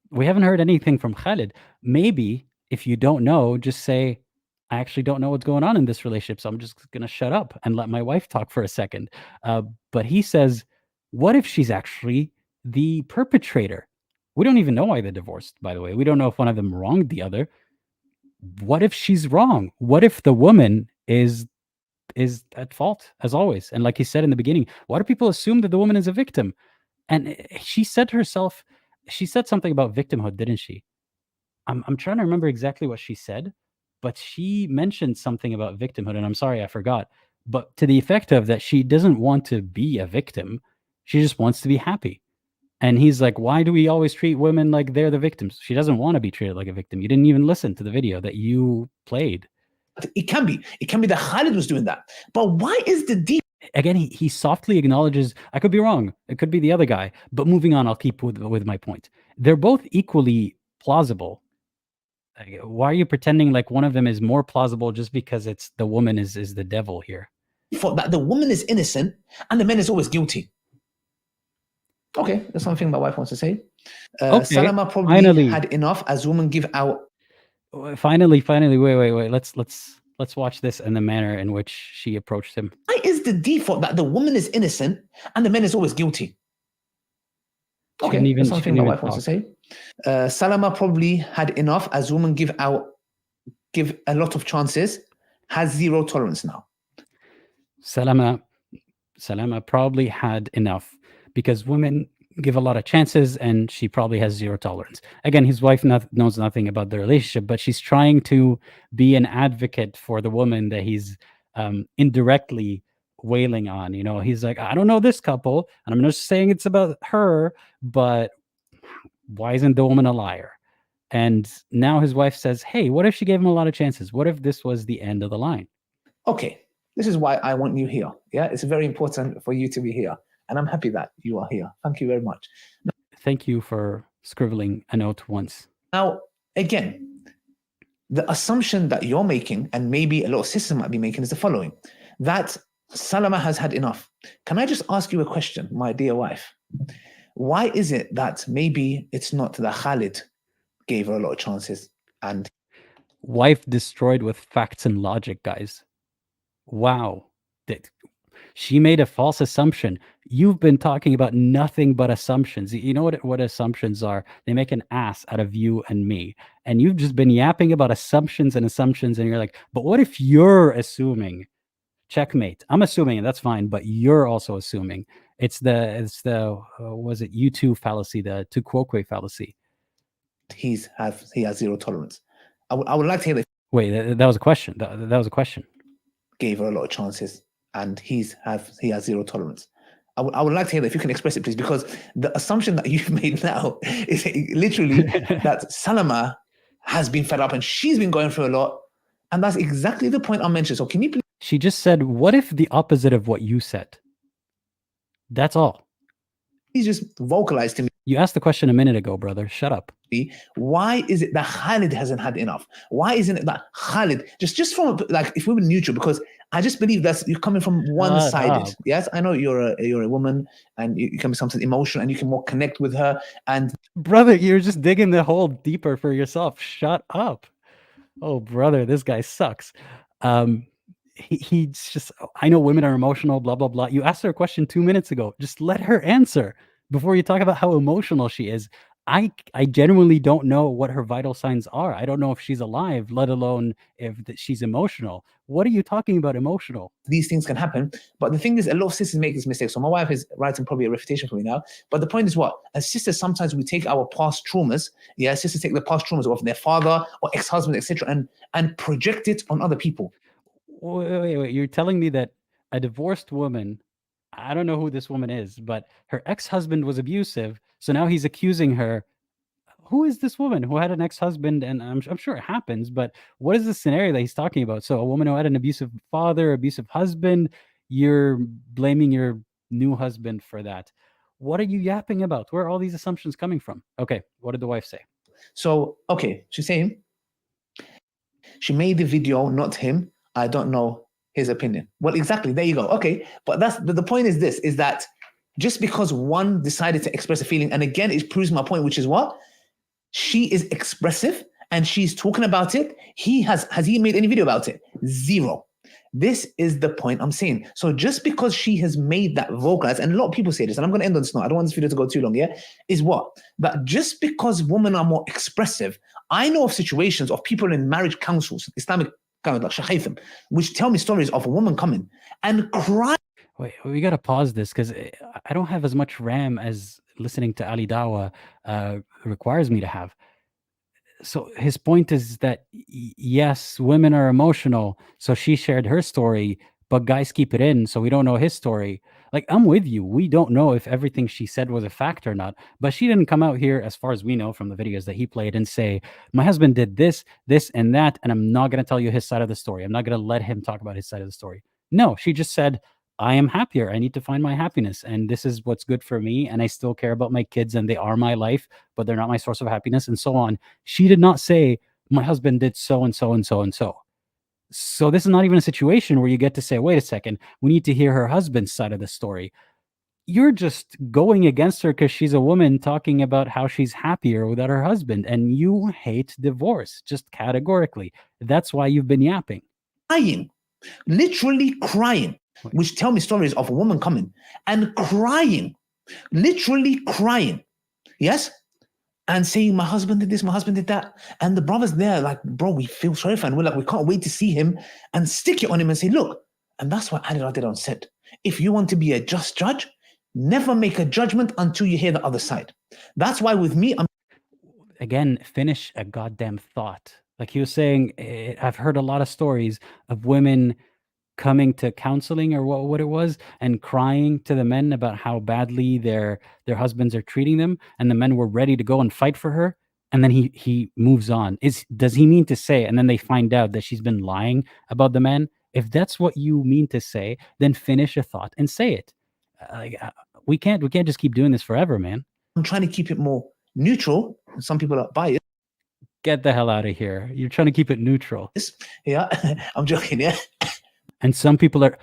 we haven't heard anything from Khalid. Maybe if you don't know, just say, I actually don't know what's going on in this relationship, so I'm just going to shut up and let my wife talk for a second. But he says, what if she's actually the perpetrator? We don't even know why they divorced, by the way. We don't know if one of them wronged the other. What if she's wrong? What if the woman is at fault, as always? And like he said in the beginning, why do people assume that the woman is a victim? And she said herself, she said something about victimhood, didn't she? I'm trying to remember exactly what she said, but she mentioned something about victimhood, and I'm sorry, I forgot. But to the effect of that, she doesn't want to be a victim. She just wants to be happy. And he's like, why do we always treat women like they're the victims? She doesn't want to be treated like a victim. You didn't even listen to the video that you played. It can be that Khalid was doing that. But why is the deep? Again, he softly acknowledges, I could be wrong. It could be the other guy. But moving on, I'll keep with my point. They're both equally plausible. Why are you pretending like one of them is more plausible just because it's the woman is the devil here? That the woman is innocent and the man is always guilty. Okay, that's something my wife wants to say. Okay, Salama probably finally had enough as women give out. Finally, wait. Let's watch this and the manner in which she approached him. Why is the default that the woman is innocent and the man is always guilty? Okay, that's something my wife wants to say. Salama probably had enough as women give a lot of chances, has zero tolerance now. Salama probably had enough because women give a lot of chances, and she probably has zero tolerance. Again, his wife knows nothing about the relationship, but she's trying to be an advocate for the woman that he's indirectly wailing on. He's like, I don't know this couple, and I'm not saying it's about her, but why isn't the woman a liar? And now his wife says, hey, what if she gave him a lot of chances? What if this was the end of the line? Okay, this is why I want you here. Yeah, it's very important for you to be here. And I'm happy that you are here. Thank you very much. Thank you for scribbling a note once. Now, again, the assumption that you're making, and maybe a lot of sisters might be making, is the following: that Salama has had enough. Can I just ask you a question, my dear wife? Why is it that maybe it's not that Khalid gave her a lot of chances and wife destroyed with facts and logic, guys? Wow. She made a false assumption. You've been talking about nothing but assumptions. You know what assumptions are? They make an ass out of you and me. And you've just been yapping about assumptions, and you're like, but what if you're assuming? Checkmate. I'm assuming, and that's fine, but you're also assuming. It's the was it U2 fallacy, the tu quoque fallacy. he has zero tolerance? I would like to hear that. Wait, that was a question. That was a question. Gave her a lot of chances, and he has zero tolerance. I would like to hear that, if you can express it, please, because the assumption that you've made now is literally that Salama has been fed up and she's been going through a lot, and that's exactly the point I mentioned. So can you please? She just said, what if the opposite of what you said? That's all. Please just vocalize to me. You asked the question a minute ago, brother. Shut up. Why is it that Khalid hasn't had enough? Why isn't it that Khalid, just from, like, if we were neutral, because I just believe that you're coming from one-sided. Yes, I know you're a woman, and you can be something emotional, and you can more connect with her. And brother, you're just digging the hole deeper for yourself. Shut up. Oh, brother, this guy sucks. He's just, I know women are emotional, blah, blah, blah. You asked her a question 2 minutes ago. Just let her answer before you talk about how emotional she is. I genuinely don't know what her vital signs are. I don't know if she's alive, let alone if she's emotional. What are you talking about emotional? These things can happen. But the thing is, a lot of sisters make this mistake. So my wife is writing probably a refutation for me now. But the point is what? As sisters, sometimes we take our past traumas. Yeah, sisters take the past traumas of their father or ex-husband, etc., and project it on other people. Wait. You're telling me that a divorced woman, I don't know who this woman is, but her ex-husband was abusive. So now he's accusing her. Who is this woman who had an ex-husband? And I'm sure it happens, but what is the scenario that he's talking about? So a woman who had an abusive father, abusive husband, you're blaming your new husband for that. What are you yapping about? Where are all these assumptions coming from? Okay, what did the wife say? So, okay, she's saying she made the video, not him. I don't know his opinion. Well, exactly, there you go. Okay, but the point is this, is that just because one decided to express a feeling, and again, it proves my point, which is what? She is expressive and she's talking about it. Has he made any video about it? Zero. This is the point I'm saying. So just because she has made that vocalized, and a lot of people say this, and I'm going to end on this note, I don't want this video to go too long, yeah? Is what? That just because women are more expressive, I know of situations of people in marriage councils, Islamic kind of like Shaykh, which tell me stories of a woman coming and crying. Wait, we got to pause this because I don't have as much RAM as listening to Ali Dawah requires me to have. So his point is that yes, women are emotional. So she shared her story, but guys keep it in. So we don't know his story. Like, I'm with you. We don't know if everything she said was a fact or not, but she didn't come out here, as far as we know from the videos that he played, and say, my husband did this, this, and that, and I'm not going to tell you his side of the story. I'm not going to let him talk about his side of the story. No, she just said, I am happier. I need to find my happiness. And this is what's good for me. And I still care about my kids and they are my life, but they're not my source of happiness, and so on. She did not say, my husband did so and so and so and so. So this is not even a situation where you get to say, wait a second, we need to hear her husband's side of the story. You're just going against her because she's a woman talking about how she's happier without her husband. And you hate divorce, just categorically. That's why you've been yapping. Crying, literally crying. Which tell me stories of a woman coming and crying, literally crying, yes, and saying, my husband did this, my husband did that. And the brothers there, like, bro, we feel sorry for him. We're like, we can't wait to see him, and stick it on him and say, look. And that's what Ali Radiallahu said. If you want to be a just judge, Never make a judgment until you hear the other side. That's why with me, I'm Again, finish a goddamn thought. Like he was saying, I've heard a lot of stories of women coming to counseling or what it was and crying to the men about how badly their husbands are treating them, and the men were ready to go and fight for her, and then he moves on. Does he mean to say, and then they find out that she's been lying about the men? If that's what you mean to say, then finish a thought and say it. We can't just keep doing this forever, man. trying to keep it more neutral. Some people are biased. Get the hell out of here. You're trying to keep it neutral. Yeah, I'm joking. Yeah. And some people are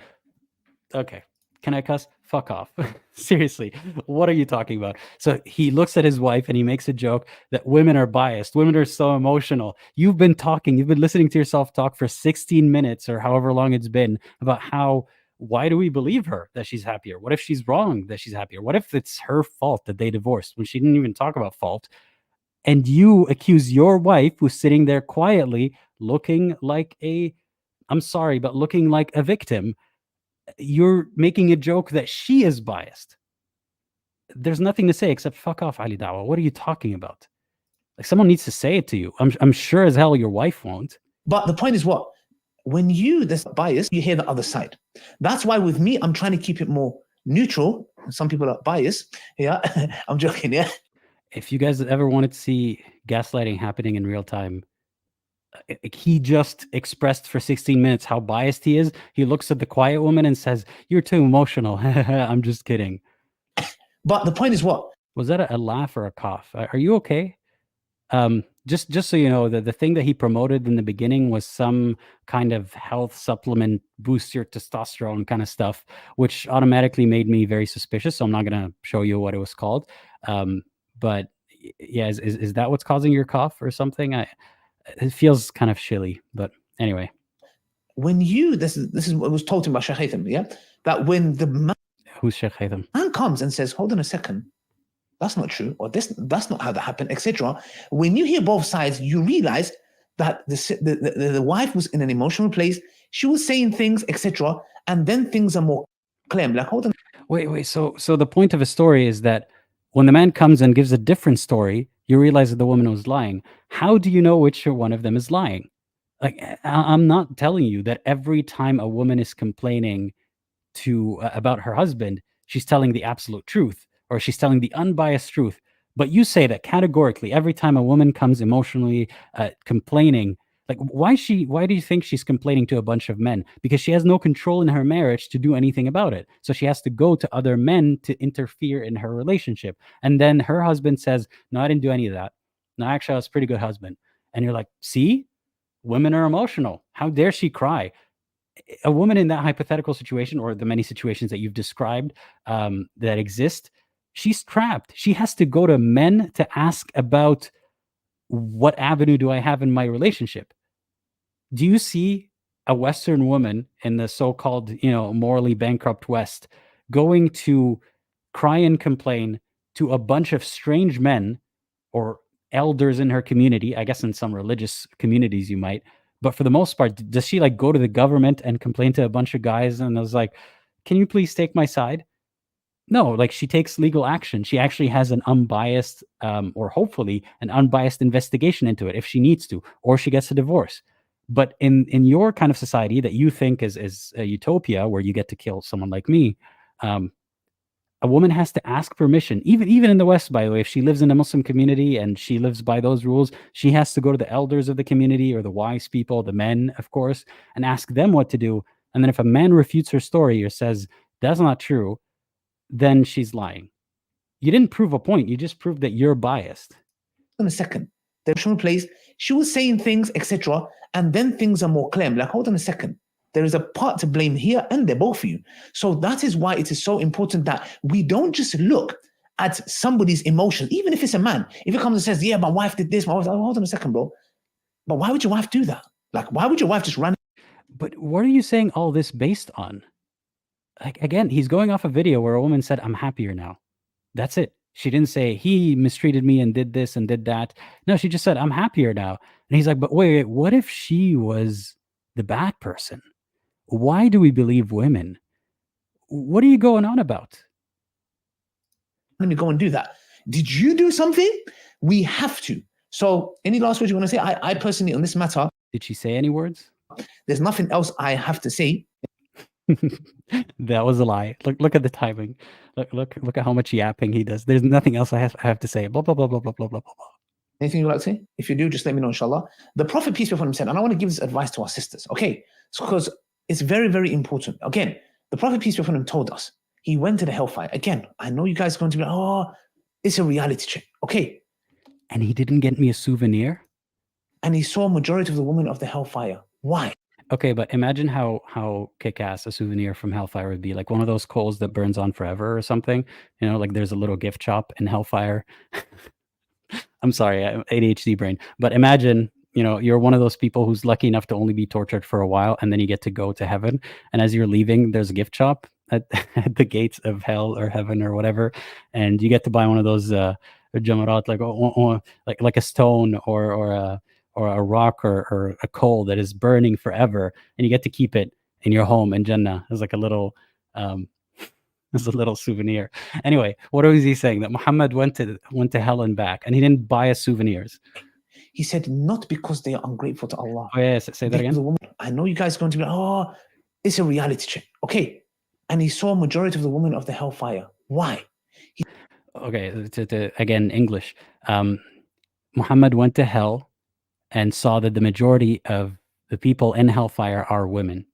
okay. Can I cuss? Fuck off. Seriously, what are you talking about? So he looks at his wife and he makes a joke that women are biased. Women are so emotional. You've been listening to yourself talk for 16 minutes or however long it's been about why do we believe her that she's happier? What if she's wrong that she's happier? What if it's her fault that they divorced when she didn't even talk about fault? And you accuse your wife, who's sitting there quietly looking like looking like a victim. You're making a joke that she is biased. There's nothing to say except fuck off, Ali Dawah. What are you talking about? Like, someone needs to say it to you. I'm sure as hell your wife won't. But the point is what? When there's bias, you hear the other side. That's why with me, I'm trying to keep it more neutral. Some people are biased. Yeah, I'm joking. Yeah. If you guys ever wanted to see gaslighting happening in real time, he just expressed for 16 minutes how biased he is. He looks at the quiet woman and says, "You're too emotional." I'm just kidding. But the point is what? Was that a laugh or a cough? Are you okay? Just so you know, the thing that he promoted in the beginning was some kind of health supplement, boost your testosterone kind of stuff, which automatically made me very suspicious. So I'm not going to show you what it was called. But yeah, is that what's causing your cough or something? It feels kind of chilly, but anyway. When this is what was told to me by Sheikh Haytham, yeah? That when the man Who's Sheikh Haytham? comes and says, hold on a second, that's not true, or that's not how that happened, etc. When you hear both sides, you realize that the wife was in an emotional place. She was saying things, etc. And then things are more clear. Like, hold on. Wait. So the point of a story is that when the man comes and gives a different story, you realize that the woman was lying. How do you know which one of them is lying? Like, I'm not telling you that every time a woman is complaining about her husband, she's telling the absolute truth or she's telling the unbiased truth. But you say that categorically every time a woman comes emotionally complaining, like why do you think she's complaining to a bunch of men? Because she has no control in her marriage to do anything about it. So she has to go to other men to interfere in her relationship. And then her husband says, "No, I didn't do any of that. No, actually, I was a pretty good husband." And you're like, see, women are emotional. How dare she cry? A woman in that hypothetical situation, or the many situations that you've described that exist, she's trapped. She has to go to men to ask about what avenue do I have in my relationship. Do you see a Western woman in the so-called, morally bankrupt West going to cry and complain to a bunch of strange men or elders in her community? I guess in some religious communities you might, but for the most part, does she like go to the government and complain to a bunch of guys and was like, "Can you please take my side?" No, like she takes legal action. She actually has an unbiased, or hopefully an unbiased investigation into it if she needs to, or she gets a divorce. But in your kind of society that you think is a utopia where you get to kill someone like me, a woman has to ask permission. Even in the West, by the way, if she lives in a Muslim community and she lives by those rules, she has to go to the elders of the community or the wise people, the men, of course, and ask them what to do. And then if a man refutes her story or says that's not true, then she's lying. You didn't prove a point. You just proved that you're biased. In a second, the emotional place, she was saying things, etc. And then things are more clear. Like, hold on a second. There is a part to blame here, and they're both for you. So that is why it is so important that we don't just look at somebody's emotions, even if it's a man. If it comes and says, "Yeah, my wife did this," hold on a second, bro. But why would your wife do that? Like, why would your wife just run? But what are you saying all this based on? Like, again, he's going off a video where a woman said, "I'm happier now." That's it. She didn't say he mistreated me and did this and did that. No, she just said, "I'm happier now." And he's like, "But wait, what if she was the bad person? Why do we believe women? What are you going on about?" let me go and do that. Did you do something? We have to. So any last words you want to say? I personally, on this matter, Did she say any words? there's nothing else I have to say. That was a lie. Look at the timing. Look at how much yapping he does. There's nothing else I have to say. Blah blah blah blah blah blah blah blah. Anything you'd like to say? If you do, just let me know, inshallah. The Prophet, peace be upon him, said, and I want to give this advice to our sisters, okay? Because it's very, very important. Again, the Prophet, peace be upon him, told us he went to the hellfire. Again, I know you guys are going to be like, oh, it's a reality check, okay? And he didn't get me a souvenir? And he saw a majority of the women of the hellfire. Why? Okay, but imagine how kick-ass a souvenir from Hellfire would be. Like one of those coals that burns on forever or something. You know, like there's a little gift shop in Hellfire. I'm sorry, ADHD brain. But imagine, you know, you're one of those people who's lucky enough to only be tortured for a while, and then you get to go to heaven. And as you're leaving, there's a gift shop at, at the gates of hell or heaven or whatever, and you get to buy one of those jamarat, like a stone or a rock or a coal that is burning forever, and you get to keep it in your home in Jannah as like a little as a little souvenir. Anyway, what was he saying? That Muhammad went to hell and back, and he didn't buy us souvenirs. He said, not because they are ungrateful to Allah. Oh yeah, say that again. The woman, I know you guys are going to be like, oh, it's a reality check, okay? And he saw a majority of the women of the hellfire. Why? Okay, again, English. Muhammad went to hell and saw that the majority of the people in hellfire are women.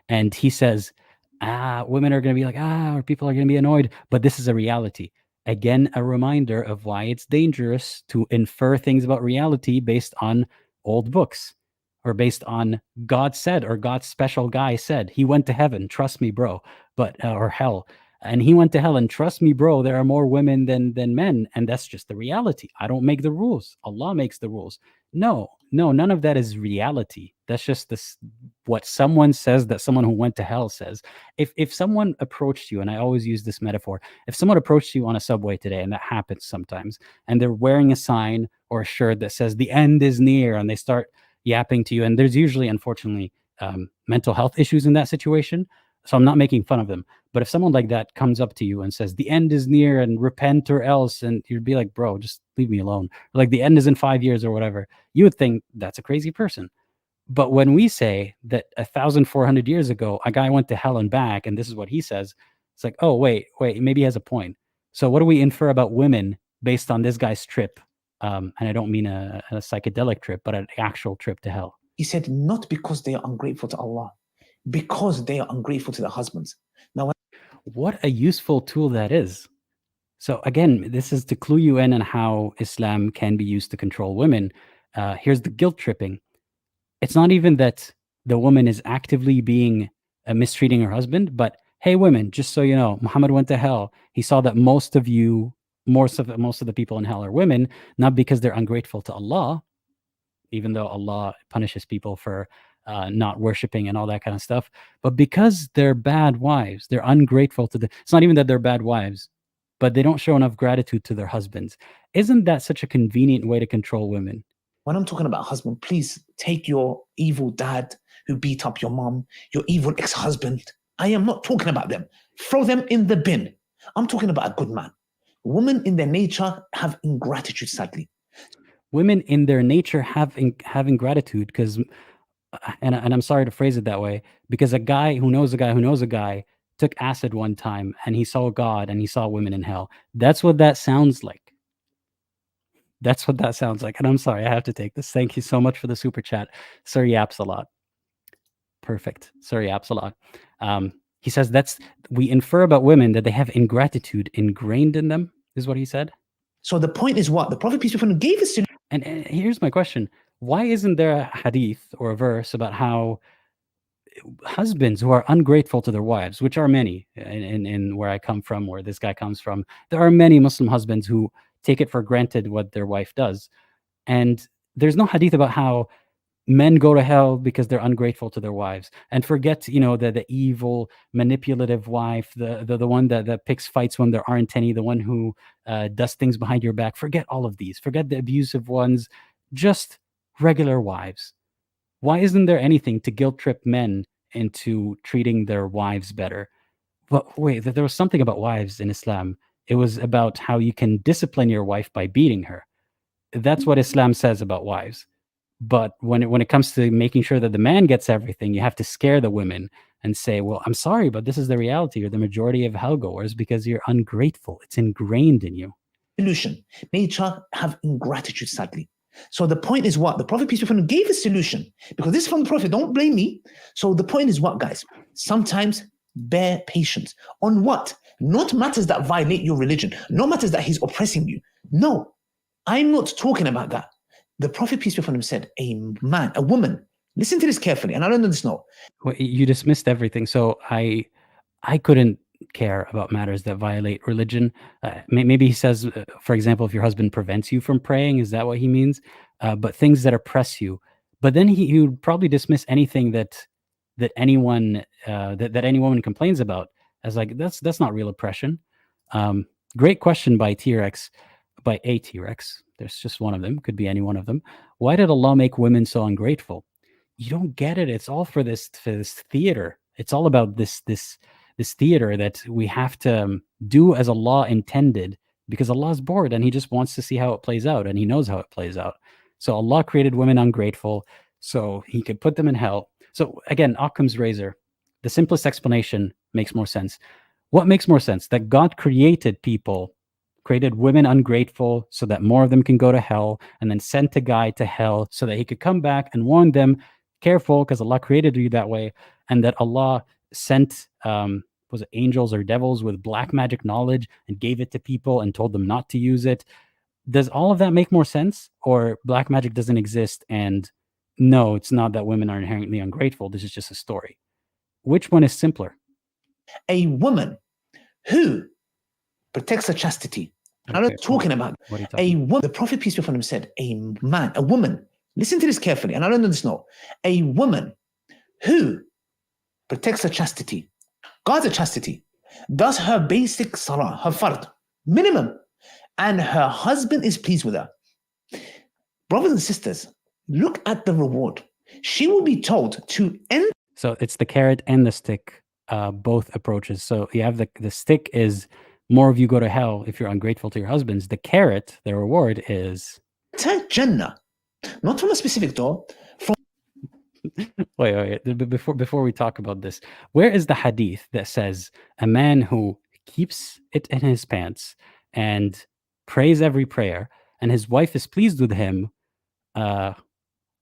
And he says, women are going to be like, or people are going to be annoyed. But this is a reality. Again, a reminder of why it's dangerous to infer things about reality based on old books or based on God said or God's special guy said. He went to heaven. Trust me, bro. But or hell. And he went to hell, and trust me, bro, there are more women than men. And that's just the reality. I don't make the rules. Allah makes the rules. No, none of that is reality. That's just what someone says that someone who went to hell says. If someone approached you, and I always use this metaphor, if someone approached you on a subway today, and that happens sometimes, and they're wearing a sign or a shirt that says the end is near, and they start yapping to you, and there's usually, unfortunately, mental health issues in that situation. So I'm not making fun of them. But if someone like that comes up to you and says, the end is near and repent or else, and you'd be like, bro, just leave me alone. Or like the end is in 5 years or whatever, you would think that's a crazy person. But when we say that 1,400 years ago, a guy went to hell and back, and this is what he says, it's like, oh, wait, maybe he has a point. So what do we infer about women based on this guy's trip? And I don't mean a psychedelic trip, but an actual trip to hell. He said, not because they are ungrateful to Allah, because they are ungrateful to their husbands. Now, what a useful tool that is. So again, this is to clue you in on how Islam can be used to control women. Here's the guilt tripping. It's not even that the woman is actively being mistreating her husband, but hey, women, just so you know, Muhammad went to hell. He saw that most of the people in hell are women, not because they're ungrateful to Allah, even though Allah punishes people for not worshiping and all that kind of stuff, but because they're bad wives. They're ungrateful to it's not even that they're bad wives, but they don't show enough gratitude to their husbands. Isn't that such a convenient way to control women? When I'm talking about husband, please take your evil dad who beat up your mom, your evil ex-husband. I am not talking about them. Throw them in the bin. I'm talking about a good man. Women in their nature have ingratitude, sadly. Women in their nature have ingratitude because, and I'm sorry to phrase it that way, because a guy who knows a guy who knows a guy took acid one time and he saw God and he saw women in hell. That's what that sounds like. That's what that sounds like. And I'm sorry, I have to take this. Thank you so much for the super chat. Sir Yaps a lot. Perfect. Sir Yaps a lot. He says we infer about women that they have ingratitude ingrained in them, is what he said. So the point is what? The Prophet, peace be upon him, gave us to. And here's my question. Why isn't there a hadith or a verse about how husbands who are ungrateful to their wives, which are many in where I come from, where this guy comes from, there are many Muslim husbands who take it for granted what their wife does. And there's no hadith about how men go to hell because they're ungrateful to their wives, and forget, the evil, manipulative wife, the one that picks fights when there aren't any, the one who does things behind your back. Forget all of these. Forget the abusive ones. Just regular wives. Why isn't there anything to guilt trip men into treating their wives better? But wait, there was something about wives in Islam. It was about how you can discipline your wife by beating her. That's what Islam says about wives. But when it comes to making sure that the man gets everything, you have to scare the women and say, "Well, I'm sorry, but this is the reality. You're the majority of hellgoers because you're ungrateful. It's ingrained in you." Solution. Nature have ingratitude, sadly. So the point is what? The Prophet, peace be upon him, gave a solution. Because this is from the Prophet, don't blame me. So the point is what, guys? Sometimes bear patience. On what? Not matters that violate your religion. Not matters that he's oppressing you. No, I'm not talking about that. The Prophet, peace be upon him, said, a man, a woman, listen to this carefully, and I don't know this, no. Well, you dismissed everything. So I couldn't care about matters that violate religion. Maybe he says, for example, if your husband prevents you from praying, is that what he means? But things that oppress you. But then he would probably dismiss anything that anyone that any woman complains about as like that's not real oppression. Great question by T-Rex, by a T-Rex. There's just one of them. Could be any one of them. Why did Allah make women so ungrateful? You don't get it. It's all for this theater. It's all about this theater that we have to do as Allah intended, because Allah is bored and he just wants to see how it plays out, and he knows how it plays out. So Allah created women ungrateful so he could put them in hell. So again, Occam's razor, the simplest explanation makes more sense. What makes more sense? That God created women ungrateful so that more of them can go to hell, and then sent a guy to hell so that he could come back and warn them, careful, because Allah created you that way, and that Allah sent was it angels or devils with black magic knowledge and gave it to people and told them not to use it. Does all of that make more sense? Or black magic doesn't exist, and no, it's not that women are inherently ungrateful, this is just a story? Which one is simpler? A woman who protects her chastity. I'm not talking about what are you talking a woman. The Prophet, peace be upon him, said, a woman, listen to this carefully, and I don't know this, no. A woman who protects her chastity, guards her chastity, does her basic salah, her fard, minimum, and her husband is pleased with her. Brothers and sisters, look at the reward. She will be told to end. So it's the carrot and the stick, both approaches. So you have the stick is more of you go to hell if you're ungrateful to your husbands. The carrot, the reward is Jannah, not from a specific door. From wait. Before we talk about this, where is the hadith that says a man who keeps it in his pants and prays every prayer, and his wife is pleased with him,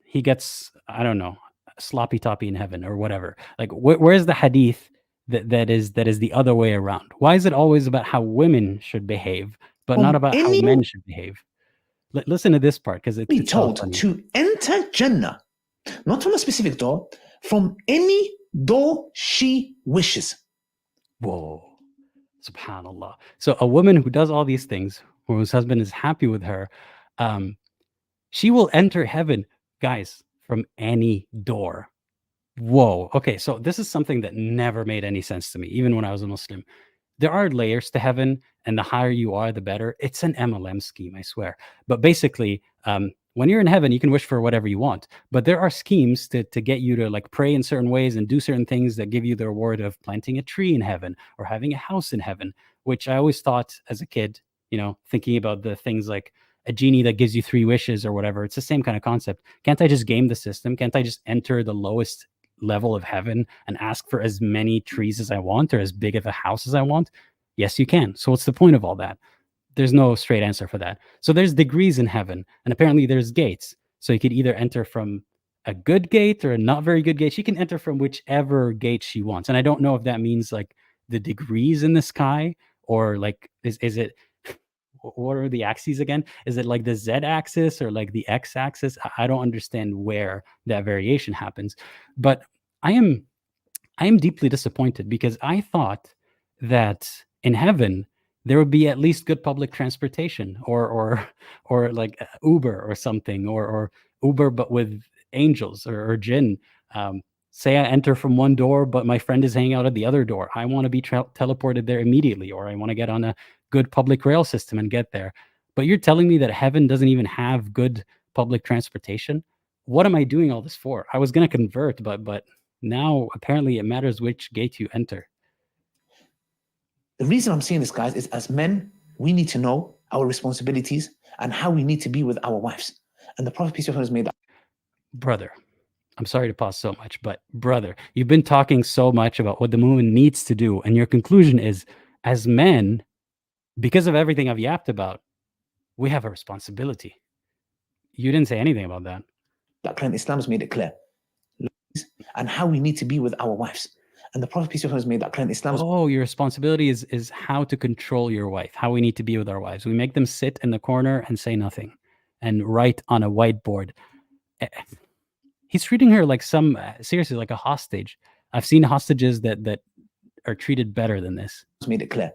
he gets, I don't know, sloppy toppy in heaven or whatever? Like, where's the hadith that is the other way around? Why is it always about how women should behave, but not about how men should behave? Listen to this part, because it's be told to enter Jannah, not from a specific door, from any door she wishes. Whoa, subhanallah. So a woman who does all these things, whose husband is happy with her, she will enter heaven, guys, from any door. Whoa. Okay, so this is something that never made any sense to me, even when I was a Muslim. There are layers to heaven, and the higher you are, the better. It's an MLM scheme, I swear. But basically, when you're in heaven, you can wish for whatever you want. But there are schemes to get you to like pray in certain ways and do certain things that give you the reward of planting a tree in heaven or having a house in heaven, which I always thought as a kid, thinking about the things like a genie that gives you 3 wishes or whatever. It's the same kind of concept. Can't I just game the system? Can't I just enter the lowest level of heaven and ask for as many trees as I want or as big of a house as I want? Yes, you can. So what's the point of all that? There's no straight answer for that. So there's degrees in heaven, and apparently there's gates. So you could either enter from a good gate or a not very good gate. She can enter from whichever gate she wants. And I don't know if that means like the degrees in the sky, or like is it what are the axes again? Is it like the Z axis or like the X axis? I don't understand where that variation happens. But I am deeply disappointed, because I thought that in heaven there would be at least good public transportation, or like Uber or something, or Uber but with angels or jinn. Say I enter from one door, but my friend is hanging out at the other door. I want to be teleported there immediately, or I want to get on a good public rail system and get there. But you're telling me that heaven doesn't even have good public transportation? What am I doing all this for? I was going to convert, but now apparently it matters which gate you enter. The reason I'm saying this, guys, is as men, we need to know our responsibilities and how we need to be with our wives. And the Prophet peace be upon him has made that. Brother, I'm sorry to pause so much, but brother, you've been talking so much about what the woman needs to do, and your conclusion is, as men, because of everything I've yapped about, we have a responsibility. You didn't say anything about that. That clear. Islam has made it clear. And how we need to be with our wives. And the Prophet peace be upon him has made that clear. Islam. Oh, your responsibility is how to control your wife, how we need to be with our wives. We make them sit in the corner and say nothing and write on a whiteboard. He's treating her like seriously, like a hostage. I've seen hostages that are treated better than this. Made it clear.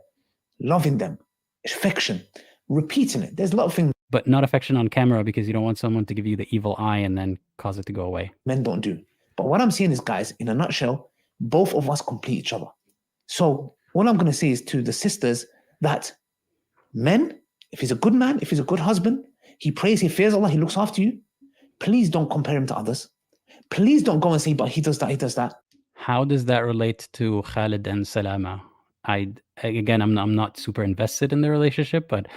Loving them, affection, repeating it. There's a lot of things But not affection on camera because you don't want someone to give you the evil eye and then cause it to go away. men don't do. But what I'm saying is, guys, in a nutshell, both of us complete each other. So what I'm going to say is to the sisters that men, if he's a good man, if he's a good husband, he prays, he fears Allah, he looks after you, please don't compare him to others. Please don't go and say, but he does that, he does that. How does that relate to Khalid and Salama? Again, I'm not super invested in the relationship, but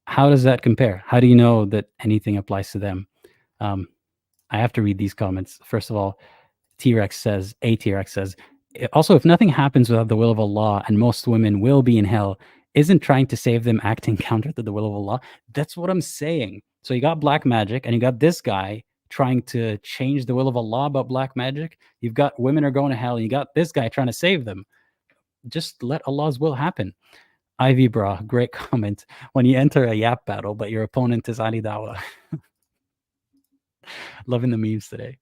how does that compare? How do you know that anything applies to them? I have to read these comments. First of all, T-Rex says, also, if nothing happens without the will of Allah and most women will be in hell, isn't trying to save them acting counter to the will of Allah? That's what I'm saying. So you got black magic and you got this guy trying to change the will of Allah about black magic. You've got women are going to hell and you got this guy trying to save them. Just let Allah's will happen. Ivy Bra, great comment. When you enter a yap battle, but your opponent is Ali Dawah. Loving the memes today.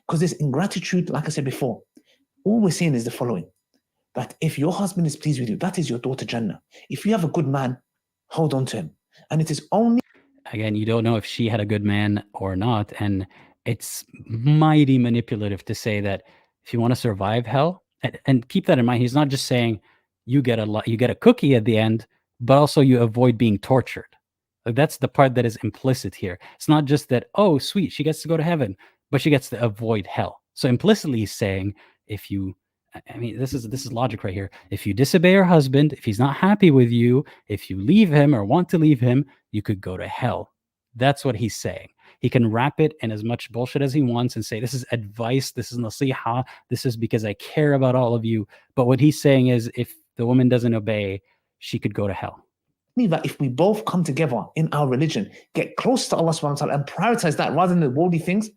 Because this ingratitude, like I said before, all we're saying is the following, that if your husband is pleased with you, that is your daughter Jannah. If you have a good man, hold on to him. And it is only... Again, you don't know if she had a good man or not. And it's mighty manipulative to say that if you want to survive hell, and keep that in mind, he's not just saying you get a cookie at the end, but also you avoid being tortured. Like, that's the part that is implicit here. It's not just that, oh, sweet, she gets to go to heaven, but she gets to avoid hell. So implicitly he's saying, if you, I mean, this is logic right here. If you disobey your husband, if he's not happy with you, if you leave him or want to leave him, you could go to hell. That's what he's saying. He can wrap it in as much bullshit as he wants and say, this is advice, this is nasiha, this is because I care about all of you. But what he's saying is, if the woman doesn't obey, she could go to hell. That if we both come together in our religion, get close to Allah subhanahu wa ta'ala and prioritize that rather than the worldly things,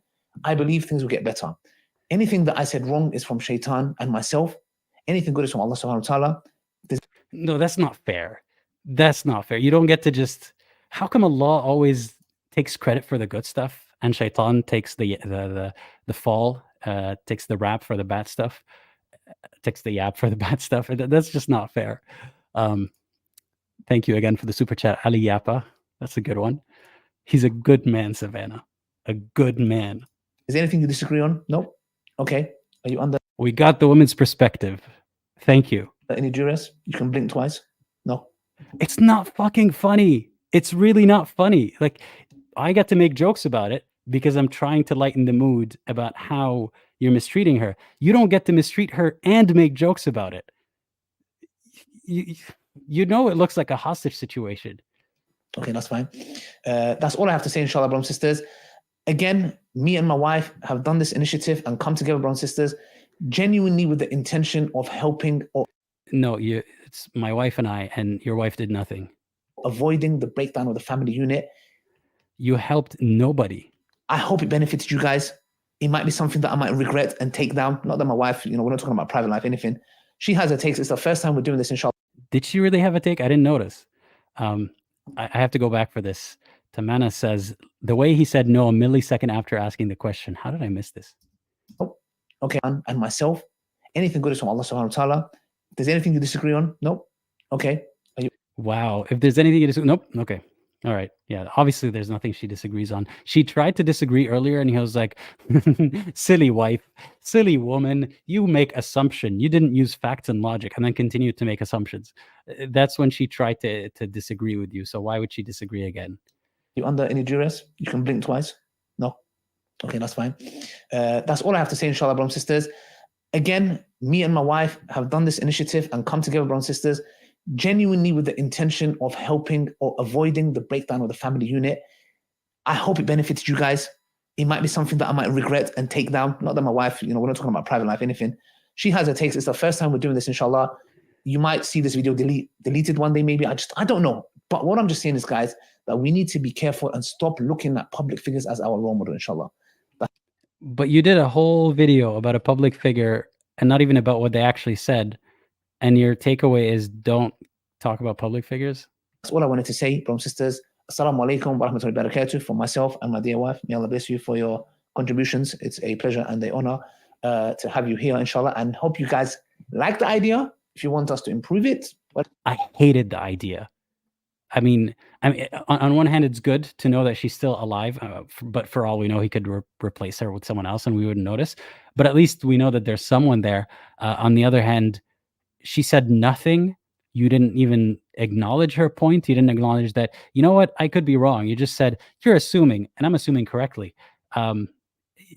I believe things will get better. Anything that I said wrong is from shaitan and myself. Anything good is from Allah subhanahu wa ta'ala. No, that's not fair. That's not fair. You don't get to just... How come Allah always takes credit for the good stuff and shaitan takes the fall, takes the rap for the bad stuff, takes the yap for the bad stuff? That's just not fair. Thank you again for the super chat, Ali Yapa. That's a good one. He's a good man, Savannah. A good man. Is there anything you disagree on? No? Okay. Are you under We got the woman's perspective. Thank you. any duress? You can blink twice? No? It's not fucking funny. It's really not funny. Like, I get to make jokes about it because I'm trying to lighten the mood about how you're mistreating her. You don't get to mistreat her and make jokes about it. You know it looks like a hostage situation. Okay, that's fine. That's all I have to say, inshallah, brothers and sisters. Again, me and my wife have done this initiative and come together, brothers and sisters, genuinely with the intention of helping or... No, it's my wife and I, and your wife did nothing. Avoiding the breakdown of the family unit. You helped nobody. I hope it benefited you guys. It might be something that I might regret and take down. Not that my wife, we're not talking about private life, anything. She has her takes. It's the first time we're doing this, inshallah. Did she really have a take? I didn't notice. I have to go back for this. Tamana says, the way he said no a millisecond after asking the question. How did I miss this? Oh, okay. And myself, anything good is from Allah subhanahu wa ta'ala. If there's anything you disagree on, nope. Okay. Wow. If there's anything you disagree, nope. Okay. All right. Yeah. Obviously, there's nothing she disagrees on. She tried to disagree earlier, and he was like, silly wife, silly woman, you make assumption. You didn't use facts and logic, and then continued to make assumptions. That's when she tried to disagree with you. So why would she disagree again? You under any duress? You can blink twice? No? Okay, that's fine. That's all I have to say, inshallah, brothers and sisters. Again, me and my wife have done this initiative and come together, brothers and sisters, genuinely with the intention of helping or avoiding the breakdown of the family unit. I hope it benefited you guys. It might be something that I might regret and take down. Not that my wife, we're not talking about private life, anything. She has her takes. It's the first time we're doing this, inshallah. You might see this video deleted one day, maybe. I don't know. But what I'm just saying is, guys, that we need to be careful and stop looking at public figures as our role model, inshallah. But you did a whole video about a public figure and not even about what they actually said. And your takeaway is don't talk about public figures? That's all I wanted to say, brothers and sisters. Assalamu alaikum wa rahmatullahi wa barakatuh from myself and my dear wife. May Allah bless you for your contributions. It's a pleasure and an honor to have you here, inshallah, and hope you guys like the idea. If you want us to improve it. But I hated the idea. I mean, on one hand, it's good to know that she's still alive, but for all we know, he could replace her with someone else and we wouldn't notice. But at least we know that there's someone there. On the other hand, she said nothing. You didn't even acknowledge her point. You didn't acknowledge that, you know what, I could be wrong. You just said, you're assuming, and I'm assuming correctly.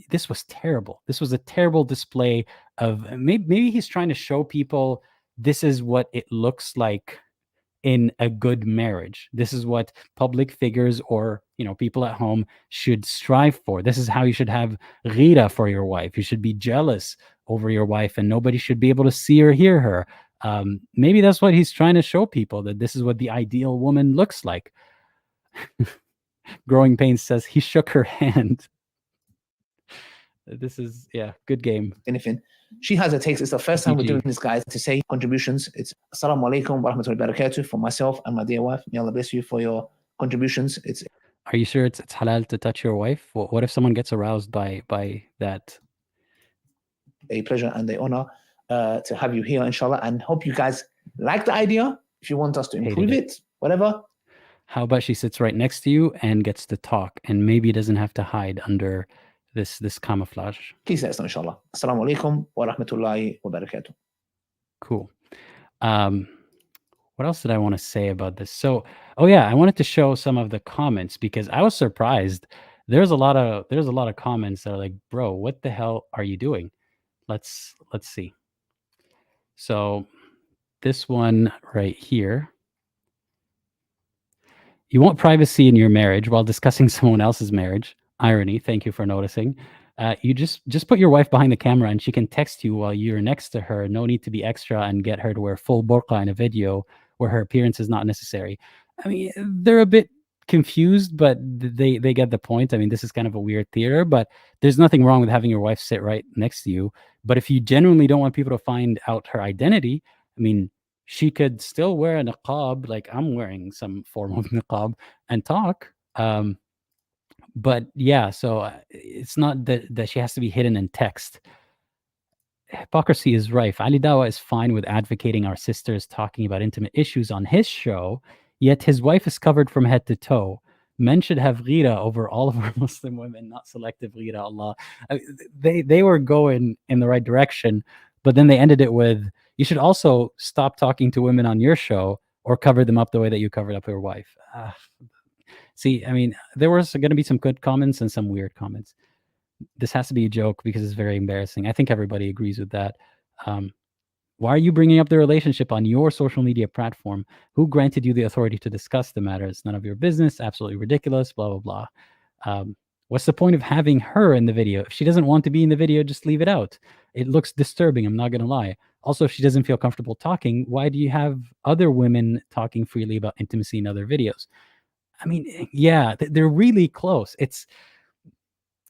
This was terrible. This was a terrible display of, maybe he's trying to show people this is what it looks like in a good marriage. This is what public figures or, people at home should strive for. This is how you should have ghira for your wife. You should be jealous over your wife and nobody should be able to see or hear her. Maybe that's what he's trying to show people, that this is what the ideal woman looks like. Growing Pains says he shook her hand. This is, good game. Anything. She has her takes. It's the first time we're doing this, guys, to say contributions. It's assalamu alaikum wa rahmatullahi wa barakatuh from myself and my dear wife. May Allah bless you for your contributions. Are you sure it's halal to touch your wife? What if someone gets aroused by that? A pleasure and an honor to have you here, inshallah, and hope you guys like the idea. If you want us to improve it, whatever. How about she sits right next to you and gets to talk and maybe doesn't have to hide under this camouflage? Please let us know, inshallah. Assalamu alaikum wa rahmatullahi wa barakatuh. Cool. What else did I want to say about this? So, I wanted to show some of the comments because I was surprised. There's a lot of comments that are like, bro, what the hell are you doing? Let's see. So this one right here. You want privacy in your marriage while discussing someone else's marriage. Irony. Thank you for noticing. You just put your wife behind the camera and she can text you while you're next to her. No need to be extra and get her to wear full burqa in a video where her appearance is not necessary. I mean, they're a bit confused, but they get the point. I mean, this is kind of a weird theater, but there's nothing wrong with having your wife sit right next to you. But if you genuinely don't want people to find out her identity, I mean, she could still wear a niqab, like I'm wearing some form of niqab, and talk. But so it's not that she has to be hidden in text. Hypocrisy is rife. Ali Dawah is fine with advocating our sisters talking about intimate issues on his show, yet his wife is covered from head to toe. Men should have ghira over all of our Muslim women, not selective ghira, Allah. They were going in the right direction, but then they ended it with, you should also stop talking to women on your show or cover them up the way that you covered up your wife. See, I mean, there was going to be some good comments and some weird comments. This has to be a joke because it's very embarrassing. I think everybody agrees with that. Why are you bringing up the relationship on your social media platform? Who granted you the authority to discuss the matter? It's none of your business. Absolutely ridiculous. Blah, blah, blah. What's the point of having her in the video? If she doesn't want to be in the video, just leave it out. It looks disturbing. I'm not going to lie. Also, if she doesn't feel comfortable talking, why do you have other women talking freely about intimacy in other videos? I mean, they're really close.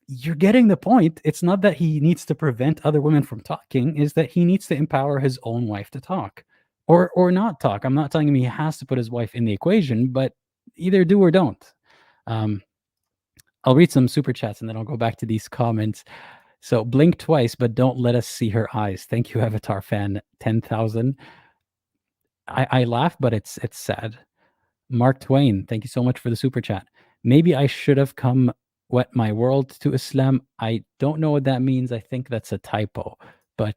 You're getting the point. It's not that he needs to prevent other women from talking, is that he needs to empower his own wife to talk or not talk. I'm not telling him he has to put his wife in the equation, but either do or don't. I'll read some super chats and then I'll go back to these comments. So blink twice, but don't let us see her eyes. Thank you, Avatar fan 10,000. I laugh, but it's sad. Mark Twain, thank you so much for the super chat. Maybe I should have come wet my world to Islam. I don't know what that means. I think that's a typo. But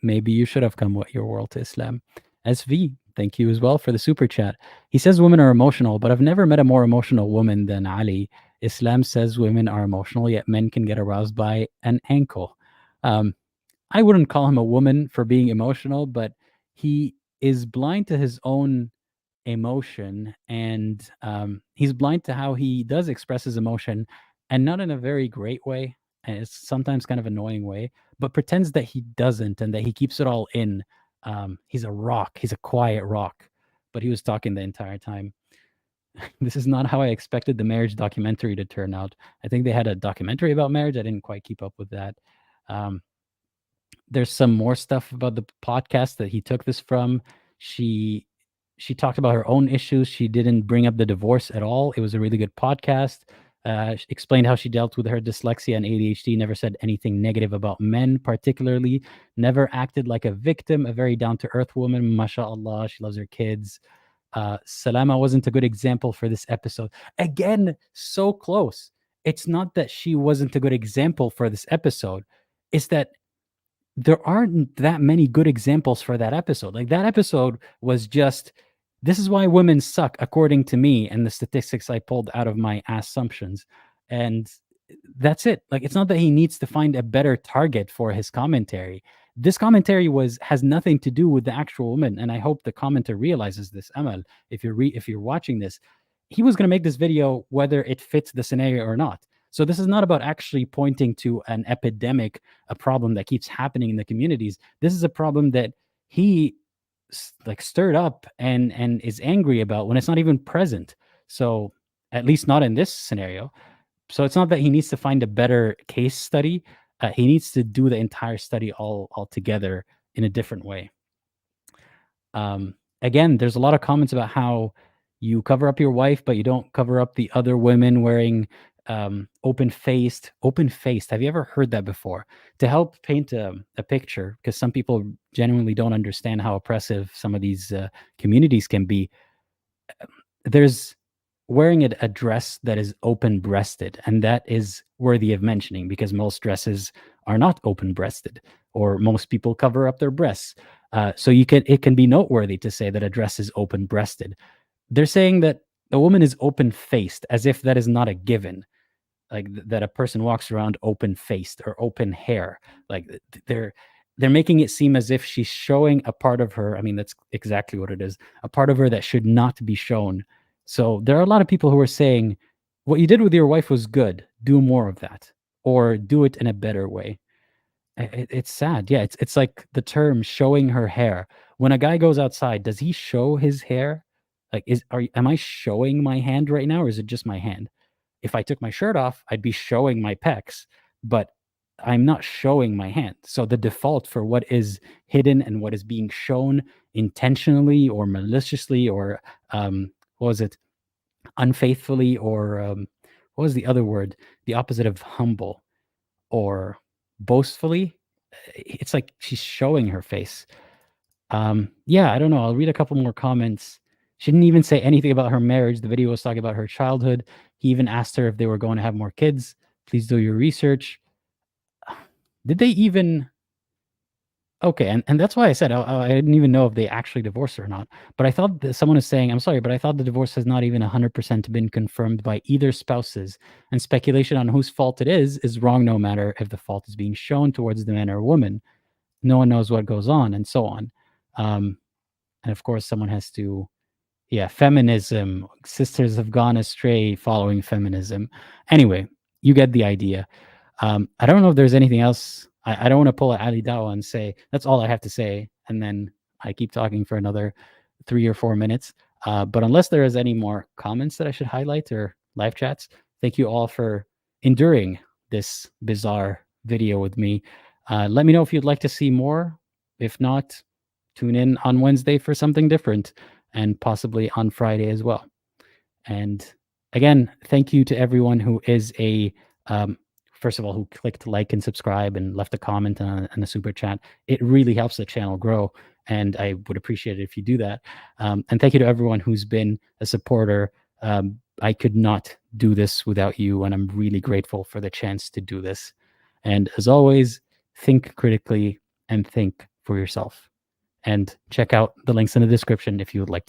maybe you should have come wet your world to Islam. SV, thank you as well for the super chat. He says women are emotional, but I've never met a more emotional woman than Ali. Islam says women are emotional, yet men can get aroused by an ankle. I wouldn't call him a woman for being emotional, but he is blind to his own emotion, and he's blind to how he does express his emotion, and not in a very great way, and it's sometimes kind of annoying way, but pretends that he doesn't and that he keeps it all in. He's a rock. He's a quiet rock, but he was talking the entire time. This is not how I expected the marriage documentary to turn out. I think they had a documentary about marriage. I didn't quite keep up with that. There's some more stuff about the podcast that he took this from. She talked about her own issues. She didn't bring up the divorce at all. It was a really good podcast. She explained how she dealt with her dyslexia and ADHD, never said anything negative about men particularly, never acted like a victim, a very down-to-earth woman, mashallah. She loves her kids. Salama wasn't a good example for this episode. Again, so close. It's not that she wasn't a good example for this episode. It's that there aren't that many good examples for that episode. Like, that episode was just, this is why women suck, according to me and the statistics I pulled out of my assumptions. And that's it. Like, it's not that he needs to find a better target for his commentary. This commentary has nothing to do with the actual woman, and I hope the commenter realizes this. Amal, if you're watching this, he was going to make this video whether it fits the scenario or not. So this is not about actually pointing to an epidemic, a problem that keeps happening in the communities. This is a problem that he stirred up and is angry about when it's not even present. So at least not in this scenario. So it's not that he needs to find a better case study. He needs to do the entire study all together in a different way. Again, there's a lot of comments about how you cover up your wife, but you don't cover up the other women wearing open-faced. Have you ever heard that before? To help paint a picture, because some people genuinely don't understand how oppressive some of these communities can be. There's wearing a dress that is open-breasted, and that is worthy of mentioning because most dresses are not open-breasted, or most people cover up their breasts. So it can be noteworthy to say that a dress is open-breasted. They're saying that a woman is open-faced, as if that is not a given, like that a person walks around open-faced or open hair. Like they're making it seem as if she's showing a part of her. I mean, that's exactly what it is, a part of her that should not be shown. So there are a lot of people who are saying, what you did with your wife was good. Do more of that, or do it in a better way. It's sad. Yeah, it's like the term showing her hair. When a guy goes outside, does he show his hair? Like, am I showing my hand right now, or is it just my hand? If I took my shirt off, I'd be showing my pecs, but I'm not showing my hand. So the default for what is hidden and what is being shown intentionally or maliciously or what was it? Unfaithfully, or what was the other word? The opposite of humble, or boastfully. It's like she's showing her face. Yeah, I don't know. I'll read a couple more comments. She didn't even say anything about her marriage. The video was talking about her childhood. He even asked her if they were going to have more kids. Please do your research. Did they even... Okay, and that's why I said I didn't even know if they actually divorced or not. But I thought that someone is saying, I'm sorry, but I thought the divorce has not even 100% been confirmed by either spouses. And speculation on whose fault it is wrong, no matter if the fault is being shown towards the man or woman. No one knows what goes on, and so on. And of course, someone has to... Yeah, feminism. Sisters have gone astray following feminism. Anyway, you get the idea. I don't know if there's anything else. I don't want to pull a Ali Dawah and say, that's all I have to say, and then I keep talking for another 3 or 4 minutes. But unless there is any more comments that I should highlight or live chats, thank you all for enduring this bizarre video with me. Let me know if you'd like to see more. If not, tune in on Wednesday for something different, and possibly on Friday as well. And again, thank you to everyone who is first of all, who clicked like and subscribe and left a comment and a super chat. It really helps the channel grow, and I would appreciate it if you do that. And thank you to everyone who's been a supporter. I could not do this without you, and I'm really grateful for the chance to do this. And as always, think critically and think for yourself. And check out the links in the description if you would like to